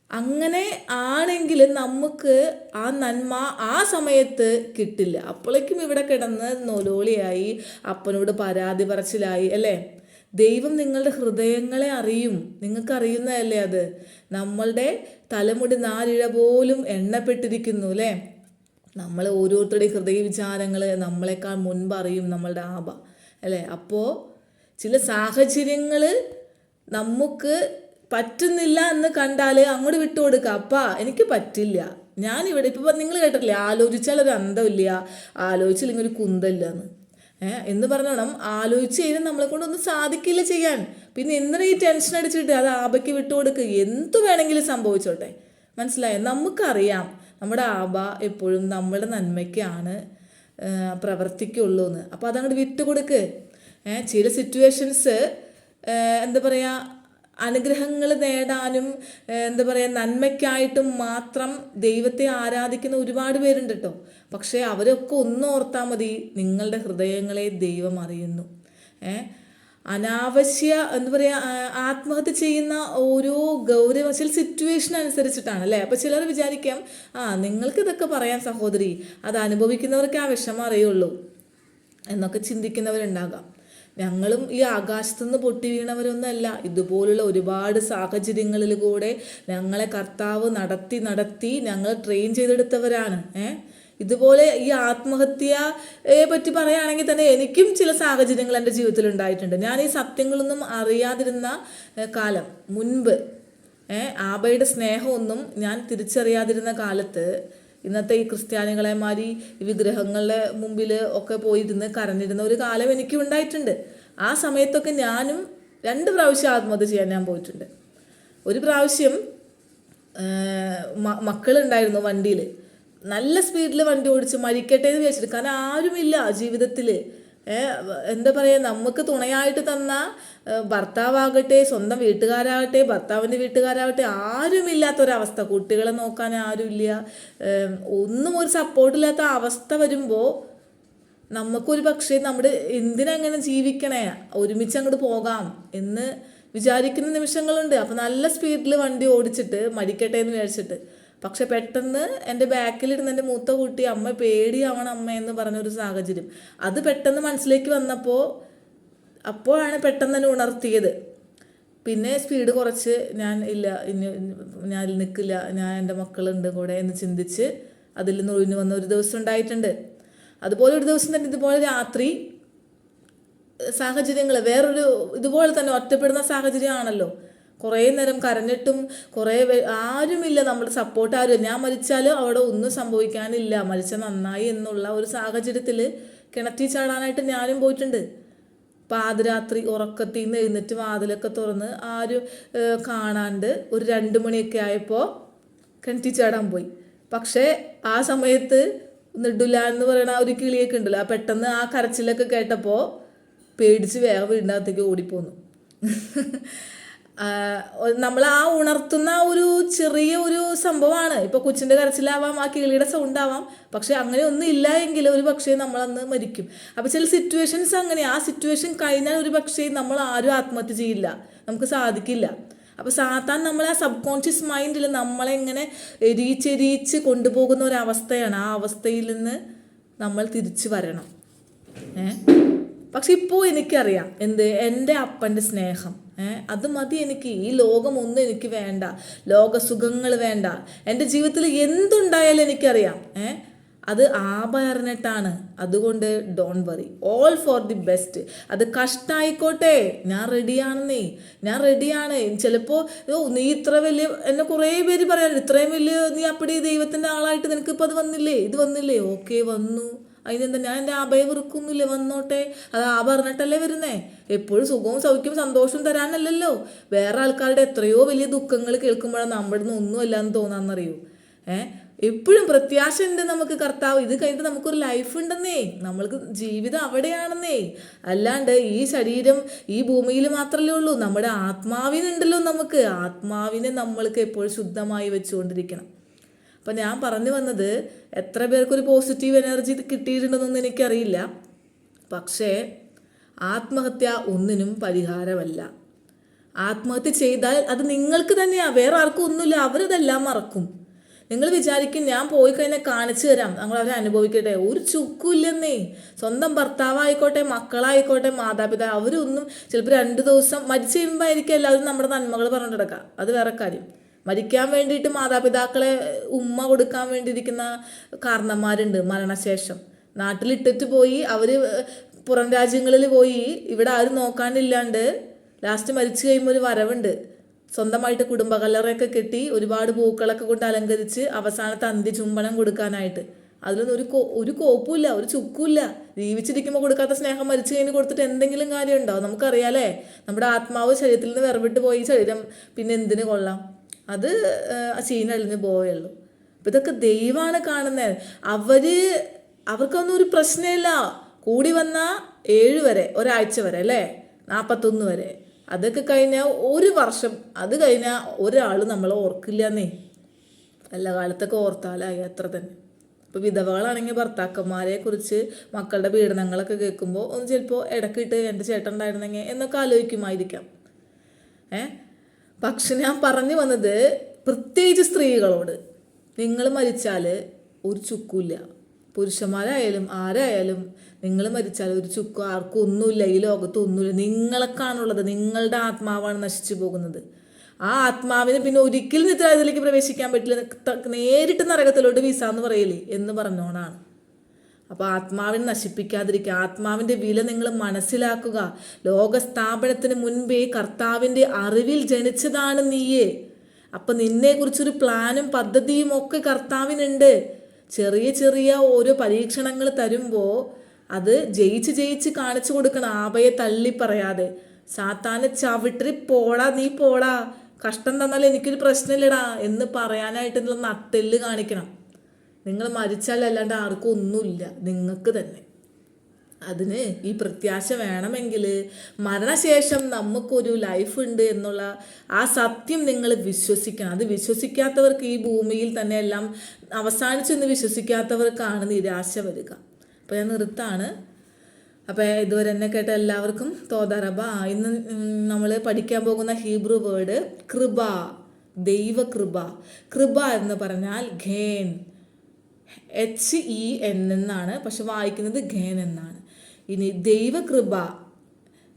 [SPEAKER 1] അങ്ങനെ ആണെങ്കിൽ നമുക്ക് ആ നന്മ ആ സമയത്ത് കിട്ടില്ല. അപ്പോഴേക്കും ഇവിടെ കിടന്ന് നൊലോളിയായി, അപ്പനോട് പരാതി പറച്ചിലായി അല്ലേ. ദൈവം നിങ്ങളുടെ ഹൃദയങ്ങളെ അറിയും, നിങ്ങൾക്ക് അറിയുന്നതല്ലേ അത്. നമ്മളുടെ തലമുടി 4 ഇഴ പോലും എണ്ണപ്പെട്ടിരിക്കുന്നു അല്ലേ. നമ്മൾ ഓരോരുത്തരുടെയും ഹൃദയ വിചാരങ്ങൾ നമ്മളെക്കാൾ മുൻപ് അറിയും നമ്മളുടെ അല്ലേ. അപ്പോൾ ചില സാഹചര്യങ്ങൾ നമുക്ക് പറ്റുന്നില്ല എന്ന് കണ്ടാൽ അങ്ങോട്ട് വിട്ടുകൊടുക്കുക. അപ്പാ എനിക്ക് പറ്റില്ല, ഞാനിവിടെ ഇപ്പോൾ നിങ്ങൾ കേട്ടിട്ടില്ലേ, ആലോചിച്ചാൽ ഒരു അന്തമില്ല, ആലോചിച്ചില്ലെങ്കിൽ ഒരു കുന്തമില്ല എന്ന് പറഞ്ഞോണം. ആലോചിച്ച് കഴിഞ്ഞാൽ നമ്മളെ കൊണ്ടൊന്നും സാധിക്കില്ല ചെയ്യാൻ. പിന്നെ എന്തിനാ ഈ ടെൻഷൻ അടിച്ചിട്ട് അത് ആബയ്ക്ക് വിട്ടുകൊടുക്കുക, എന്ത് വേണമെങ്കിലും സംഭവിച്ചോട്ടെ. മനസ്സിലായോ? നമുക്കറിയാം നമ്മുടെ ആബ എപ്പോഴും നമ്മുടെ നന്മയ്ക്കാണ് പ്രവർത്തിക്കുള്ളൂ എന്ന്. അപ്പോൾ അതങ്ങോട്ട് വിട്ടുകൊടുക്ക്. ചില സിറ്റുവേഷൻസ് എന്താ പറയുക, അനുഗ്രഹങ്ങൾ നേടാനും എന്താ പറയുക നന്മയ്ക്കായിട്ടും മാത്രം ദൈവത്തെ ആരാധിക്കുന്ന ഒരുപാട് പേരുണ്ട് കേട്ടോ. പക്ഷേ അവരൊക്കെ ഒന്നും ഓർത്താൽ മതി, നിങ്ങളുടെ ഹൃദയങ്ങളെ ദൈവം അറിയുന്നു. അനാവശ്യ എന്താ പറയുക ആത്മഹത്യ ചെയ്യുന്ന ഓരോ ഗൗരവ ചില സിറ്റുവേഷൻ അനുസരിച്ചിട്ടാണ് അല്ലേ. അപ്പോൾ ചിലർ വിചാരിക്കാം നിങ്ങൾക്ക് ഇതൊക്കെ പറയാൻ സഹോദരി, അത് അനുഭവിക്കുന്നവർക്ക് ആ വിഷമം അറിയുള്ളൂ എന്നൊക്കെ ചിന്തിക്കുന്നവരുണ്ടാകാം. ഞങ്ങളും ഈ ആകാശത്തുനിന്ന് പൊട്ടി വീണവരൊന്നല്ല. ഇതുപോലുള്ള ഒരുപാട് സാഹചര്യങ്ങളിൽ കൂടെ ഞങ്ങളെ കർത്താവ് നടത്തി ഞങ്ങൾ ട്രെയിൻ ചെയ്തെടുത്തവരാണ്. ഇതുപോലെ ഈ ആത്മഹത്യയെ പറ്റി പറയുകയാണെങ്കിൽ തന്നെ എനിക്കും ചില സാഹചര്യങ്ങൾ എൻ്റെ ജീവിതത്തിൽ ഉണ്ടായിട്ടുണ്ട്. ഞാൻ ഈ സത്യങ്ങളൊന്നും അറിയാതിരുന്ന കാലം മുൻപ്, ആബയുടെ സ്നേഹമൊന്നും ഞാൻ തിരിച്ചറിയാതിരുന്ന കാലത്ത് ഇന്നത്തെ ഈ ക്രിസ്ത്യാനികളെ മാതിരി ഈ വിഗ്രഹങ്ങളുടെ മുമ്പിൽ ഒക്കെ പോയിരുന്ന് കരഞ്ഞിരുന്ന ഒരു കാലം എനിക്കും ഉണ്ടായിട്ടുണ്ട്. ആ സമയത്തൊക്കെ ഞാനും 2 പ്രാവശ്യം ആത്മഹത്യ ചെയ്യാൻ ഞാൻ പോയിട്ടുണ്ട്. ഒരു പ്രാവശ്യം മക്കളുണ്ടായിരുന്നു വണ്ടിയിൽ, നല്ല സ്പീഡിൽ വണ്ടി ഓടിച്ച് മരിക്കട്ടെ എന്ന് വിചാരിച്ചിട്ട്. കാരണം ആരുമില്ല ജീവിതത്തിൽ, എന്താ പറയുക, നമുക്ക് തുണയായിട്ട് തന്ന ഭർത്താവാകട്ടെ, സ്വന്തം വീട്ടുകാരാകട്ടെ, ഭർത്താവിൻ്റെ വീട്ടുകാരാകട്ടെ, ആരുമില്ലാത്തൊരവസ്ഥ, കുട്ടികളെ നോക്കാൻ ആരുമില്ല, ഒന്നും ഒരു സപ്പോർട്ടില്ലാത്ത അവസ്ഥ വരുമ്പോൾ നമുക്കൊരു പക്ഷേ നമ്മുടെ എന്തിനങ്ങനെ ജീവിക്കണേ, ഒരുമിച്ച് അങ്ങോട്ട് പോകാം എന്ന് വിചാരിക്കുന്ന നിമിഷങ്ങളുണ്ട്. അപ്പോൾ നല്ല സ്പീഡിൽ വണ്ടി ഓടിച്ചിട്ട് മരിക്കട്ടെ എന്ന് വിചാരിച്ചിട്ട്. പക്ഷെ പെട്ടെന്ന് എൻ്റെ ബാക്കിലിരുന്ന് എൻ്റെ മൂത്ത കുട്ടി അമ്മ പേടിയാവണം അമ്മ എന്ന് പറഞ്ഞൊരു സാഹചര്യം അത് പെട്ടെന്ന് മനസ്സിലേക്ക് വന്നപ്പോൾ അപ്പോഴാണ് പെട്ടെന്ന് തന്നെ ഉണർത്തിയത്. പിന്നെ സ്പീഡ് കുറച്ച് ഞാൻ നിൽക്കില്ല, ഞാൻ എൻ്റെ മക്കളുണ്ട് കൂടെ എന്ന് ചിന്തിച്ച് അതിൽ നിന്ന് ഒഴിഞ്ഞു വന്ന ഒരു ദിവസം ഉണ്ടായിട്ടുണ്ട്. അതുപോലെ ഒരു ദിവസം തന്നെ ഇതുപോലെ രാത്രി സാഹചര്യങ്ങൾ വേറൊരു ഇതുപോലെ തന്നെ ഒറ്റപ്പെടുന്ന സാഹചര്യമാണല്ലോ. കുറേ നേരം കരഞ്ഞിട്ടും ആരുമില്ല, നമ്മുടെ സപ്പോർട്ട് ആരും. ഞാൻ മരിച്ചാൽ അവിടെ ഒന്നും സംഭവിക്കാനില്ല, മരിച്ച നന്നായി എന്നുള്ള ഒരു സാഹചര്യത്തിൽ കിണറ്റിൽ ചാടാനായിട്ട് ഞാനും പോയിട്ടുണ്ട്. പാതിരാത്രി ഉറക്കത്തിൽ നിന്ന് എഴുന്നേറ്റ് വാതിലൊക്കെ തുറന്ന് ആരും കാണാണ്ട് ഒരു 2 മണിയൊക്കെ ആയപ്പോൾ കിണറ്റിൽ ചാടാൻ പോയി. പക്ഷേ ആ സമയത്ത് നെടുല എന്ന് പറയുന്ന ഒരു കിളിയൊക്കെ ഉണ്ടല്ലോ, പെട്ടെന്ന് ആ കരച്ചിലൊക്കെ കേട്ടപ്പോൾ പേടിച്ച് വേഗം വീടിൻ്റെ അകത്തേക്ക് ഓടിപ്പോന്നു. നമ്മൾ ആ ഉണർത്തുന്ന ഒരു ചെറിയ ഒരു സംഭവമാണ്. ഇപ്പോൾ കൊച്ചിൻ്റെ കരച്ചിലാവാം, ആ കിളിയുടെ സൗണ്ട് ആവാം. പക്ഷെ അങ്ങനെ ഒന്നും ഇല്ല എങ്കിൽ ഒരു പക്ഷേ നമ്മളന്ന് മരിക്കും. അപ്പോൾ ചില സിറ്റുവേഷൻസ് അങ്ങനെ, ആ സിറ്റുവേഷൻ കഴിഞ്ഞാൽ ഒരു പക്ഷേ നമ്മൾ ആരും ആത്മഹത്യ ചെയ്യില്ല, നമുക്ക് സാധിക്കില്ല. അപ്പോൾ സാത്താൻ നമ്മളെ ആ സബ് കോൺഷ്യസ് മൈൻഡിൽ നമ്മളെ ഇങ്ങനെ എരിയിച്ചെരിയിച്ച് കൊണ്ടുപോകുന്ന ഒരവസ്ഥയാണ്. ആ അവസ്ഥയിൽ നിന്ന് നമ്മൾ തിരിച്ചു വരണം. പക്ഷെ ഇപ്പോൾ എനിക്കറിയാം എൻ്റെ അപ്പൻ്റെ സ്നേഹം, അത് മതി എനിക്ക്. ഈ ലോകമൊന്നും എനിക്ക് വേണ്ട, ലോകസുഖങ്ങൾ വേണ്ട. എൻ്റെ ജീവിതത്തിൽ എന്തുണ്ടായാലും എനിക്കറിയാം അത് ആബ അറിഞ്ഞിട്ടാണ്. അതുകൊണ്ട് don't worry, all for the best. അത് കഷ്ടമായിക്കോട്ടെ, ഞാൻ റെഡിയാണ്. ചിലപ്പോൾ നീ ഇത്ര വലിയ, എന്നെ കുറേ പേര് പറയാറുണ്ട്, ഇത്രയും വലിയ നീ അപ്പടി ദൈവത്തിൻ്റെ ആളായിട്ട് നിനക്കിപ്പോൾ അത് വന്നില്ലേ, ഇത് വന്നില്ലേ, ഓക്കെ വന്നു, അതിനെന്താ, ഞാൻ എൻ്റെ ആബയെ വെറുക്കൊന്നുമില്ല, വന്നോട്ടെ. അത് ആബ അറിഞ്ഞിട്ടല്ലേ വരുന്നേ. എപ്പോഴും സുഖവും സൗഖ്യവും സന്തോഷവും തരാനല്ലല്ലോ. വേറെ ആൾക്കാരുടെ എത്രയോ വലിയ ദുഃഖങ്ങൾ കേൾക്കുമ്പോഴാണ് നമ്മുടെ നിന്ന് ഒന്നുമല്ല എന്ന് തോന്നാന്നറിയൂ. എപ്പോഴും പ്രത്യാശ ഉണ്ട് നമുക്ക്. കർത്താവ് ഇത് കഴിഞ്ഞിട്ട് നമുക്കൊരു ലൈഫ് ഉണ്ടെന്നേ, നമ്മൾക്ക് ജീവിതം അവിടെയാണെന്നേ. അല്ലാണ്ട് ഈ ശരീരം ഈ ഭൂമിയിൽ മാത്രമല്ലേ ഉള്ളൂ, നമ്മുടെ ആത്മാവിനുണ്ടല്ലോ. നമുക്ക് ആത്മാവിനെ നമ്മൾക്ക് എപ്പോഴും ശുദ്ധമായി വെച്ചുകൊണ്ടിരിക്കണം. അപ്പം ഞാൻ പറഞ്ഞു വന്നത്, എത്ര പേർക്കൊരു പോസിറ്റീവ് എനർജി കിട്ടിയിട്ടുണ്ടെന്നൊന്നും എനിക്കറിയില്ല. പക്ഷേ ആത്മഹത്യ ഒന്നിനും പരിഹാരമല്ല. ആത്മഹത്യ ചെയ്താൽ അത് നിങ്ങൾക്ക് തന്നെയാണ്, വേറെ ആർക്കും ഒന്നുമില്ല. അവരതെല്ലാം മറക്കും. നിങ്ങൾ വിചാരിക്കും ഞാൻ പോയി കഴിഞ്ഞാൽ കാണിച്ചു തരാം, ഞങ്ങൾ അവരെ അനുഭവിക്കട്ടെ. ഒരു ചുക്കുമില്ലെന്നേ. സ്വന്തം ഭർത്താവായിക്കോട്ടെ, മക്കളായിക്കോട്ടെ, മാതാപിതാ, അവരൊന്നും ചിലപ്പോൾ 2 ദിവസം മരിച്ചു കഴിയുമ്പോഴായിരിക്കും എല്ലാവരും നമ്മുടെ നന്മകൾ പറഞ്ഞു കിടക്കുക. അത് വേറെ കാര്യം. മരിക്കാൻ വേണ്ടിയിട്ട് മാതാപിതാക്കളെ ഉമ്മ കൊടുക്കാൻ വേണ്ടിയിരിക്കുന്ന കാരണന്മാരുണ്ട്. മരണശേഷം നാട്ടിലിട്ടിട്ട് പോയി, അവർ പുറം രാജ്യങ്ങളിൽ പോയി, ഇവിടെ ആരും നോക്കാനില്ലാണ്ട് ലാസ്റ്റ് മരിച്ചു കഴിയുമ്പോൾ ഒരു വരവുണ്ട്. സ്വന്തമായിട്ട് കുടുംബകല്ലറയൊക്കെ കെട്ടി ഒരുപാട് പൂക്കളൊക്കെ കൊണ്ട് അലങ്കരിച്ച് അവസാനത്തെ അന്ത്യചുംബനം കൊടുക്കാനായിട്ട്. അതിലൊന്നും ഒരു കോപ്പുമില്ല, ഒരു ചുക്കുമില്ല. ജീവിച്ചിരിക്കുമ്പോൾ കൊടുക്കാത്ത സ്നേഹം മരിച്ചു കഴിഞ്ഞ് കൊടുത്തിട്ട് എന്തെങ്കിലും കാര്യമുണ്ടോ? നമുക്കറിയാലേ, നമ്മുടെ ആത്മാവ് ശരീരത്തിൽ നിന്ന് വേർവിട്ട് പോയി ശരീരം പിന്നെ എന്തിനു കൊള്ളാം? അത് ചീനഴിഞ്ഞ് പോവുകയുള്ളൂ. അപ്പം ഇതൊക്കെ ദൈവമാണ് കാണുന്നത്. അവർക്കൊന്നും ഒരു പ്രശ്നമില്ല. കൂടി വന്നാൽ 7 വരെ, ഒരാഴ്ച വരെ അല്ലേ, 41 വരെ. അതൊക്കെ കഴിഞ്ഞാൽ 1 വർഷം, അത് കഴിഞ്ഞാൽ ഒരാൾ നമ്മളെ ഓർക്കില്ലെന്നേ. നല്ല കാലത്തൊക്കെ ഓർത്താലായി അത്ര തന്നെ. ഇപ്പോൾ വിധവകളാണെങ്കിൽ ഭർത്താക്കന്മാരെ കുറിച്ച് മക്കളുടെ പീഡനങ്ങളൊക്കെ കേൾക്കുമ്പോൾ ഒന്ന് ചിലപ്പോൾ ഇടക്കിട്ട് എൻ്റെ ചേട്ടൻ ഉണ്ടായിരുന്നെങ്കിൽ എന്നൊക്കെ ആലോചിക്കുമായിരിക്കാം. പക്ഷെ ഞാൻ പറഞ്ഞു വന്നത് പ്രത്യേകിച്ച് സ്ത്രീകളോട്, നിങ്ങൾ മരിച്ചാൽ ഒരു ചുക്കുമില്ല. പുരുഷന്മാരായാലും ആരായാലും നിങ്ങൾ മരിച്ചാൽ ഒരു ചുക്കും ആർക്കും ഒന്നുമില്ല, ഈ ലോകത്ത് ഒന്നുമില്ല. നിങ്ങളെക്കാണുള്ളത്, നിങ്ങളുടെ ആത്മാവാണ് നശിച്ചു പോകുന്നത്. ആ ആത്മാവിന് പിന്നെ ഒരിക്കലും നിത്യരാജ്യത്തിലേക്ക് പ്രവേശിക്കാൻ പറ്റില്ല. നേരിട്ട് നരകത്തിലോട്ട് വീസാന്ന് പറയില്ലേ എന്ന് പറഞ്ഞോണാണ്. അപ്പോൾ ആത്മാവിനെ നശിപ്പിക്കാതിരിക്കുക, ആത്മാവിൻ്റെ വില നിങ്ങൾ മനസ്സിലാക്കുക. ലോകസ്ഥാപനത്തിന് മുൻപേ കർത്താവിൻ്റെ അറിവിൽ ജനിച്ചതാണ് നീയേ. അപ്പം നിന്നെക്കുറിച്ചൊരു പ്ലാനും പദ്ധതിയും ഒക്കെ കർത്താവിനുണ്ട്. ചെറിയ ചെറിയ ഓരോ പരീക്ഷണങ്ങൾ തരുമ്പോൾ അത് ജയിച്ച് കാണിച്ചു കൊടുക്കണം. ആപയെ തള്ളി പറയാതെ, സാത്താനെ ചവിട്ടി പോടാ, നീ പോടാ, കഷ്ടം തന്നാൽ എനിക്കൊരു പ്രശ്നമില്ലടാ എന്ന് പറയാനായിട്ടുള്ള നട്ടെല്ല് കാണിക്കണം. നിങ്ങൾ മരിച്ചാൽ അല്ലാണ്ട് ആർക്കും ഒന്നുമില്ല, നിങ്ങൾക്ക് തന്നെ. അതിന് ഈ പ്രത്യാശ വേണമെങ്കിൽ മരണശേഷം നമുക്കൊരു ലൈഫ് ഉണ്ട് എന്നുള്ള ആ സത്യം നിങ്ങൾ വിശ്വസിക്കണം. അത് വിശ്വസിക്കാത്തവർക്ക് ഈ ഭൂമിയിൽ തന്നെ എല്ലാം അവസാനിച്ചെന്ന് വിശ്വസിക്കാത്തവർക്കാണ് നിരാശ വരിക. അപ്പോൾ ഞാൻ നിർത്താണ്. അപ്പോൾ ഇതുവരെ എന്നെ കേട്ട എല്ലാവർക്കും തോദാറബ. ഇന്ന് നമ്മൾ പഠിക്കാൻ പോകുന്ന ഹീബ്രു വേർഡ് കൃപ, ദൈവകൃപ. കൃപ എന്ന് പറഞ്ഞാൽ ഘേൻ, HEN എന്നാണ്, പക്ഷെ വായിക്കുന്നത് ഘേൻ എന്നാണ്. ഇനി ദൈവകൃപ,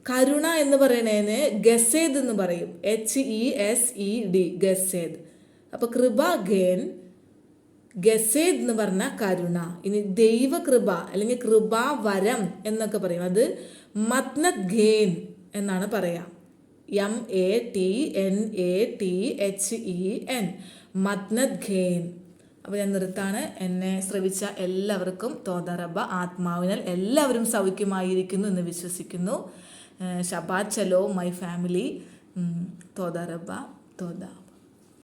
[SPEAKER 1] കരുണ എന്ന് പറയുന്നതിന് ഗസേദ് എന്ന് പറയും, HESED, ഗസേദ്. അപ്പോൾ കൃപ ഘേൻ, ഗസേദ് എന്ന് പറഞ്ഞ കരുണ. ഇനി ദൈവകൃപ അല്ലെങ്കിൽ കൃപാവരം എന്നൊക്കെ പറയും, അത് മത്നത് ഘേൻ എന്നാണ് പറയാം. MATNATHEN, മത്നത് ഘേൻ. അപ്പോൾ ഞാൻ നിർത്താണ്. എന്നെ ശ്രവിച്ച എല്ലാവർക്കും തോദാറബ. ആത്മാവിനാൽ എല്ലാവരും സൗഖ്യമായിരിക്കുന്നു എന്ന് വിശ്വസിക്കുന്നു. ശബാത് ശലോം മൈ ഫാമിലി. തോദാറബ, തോദാ.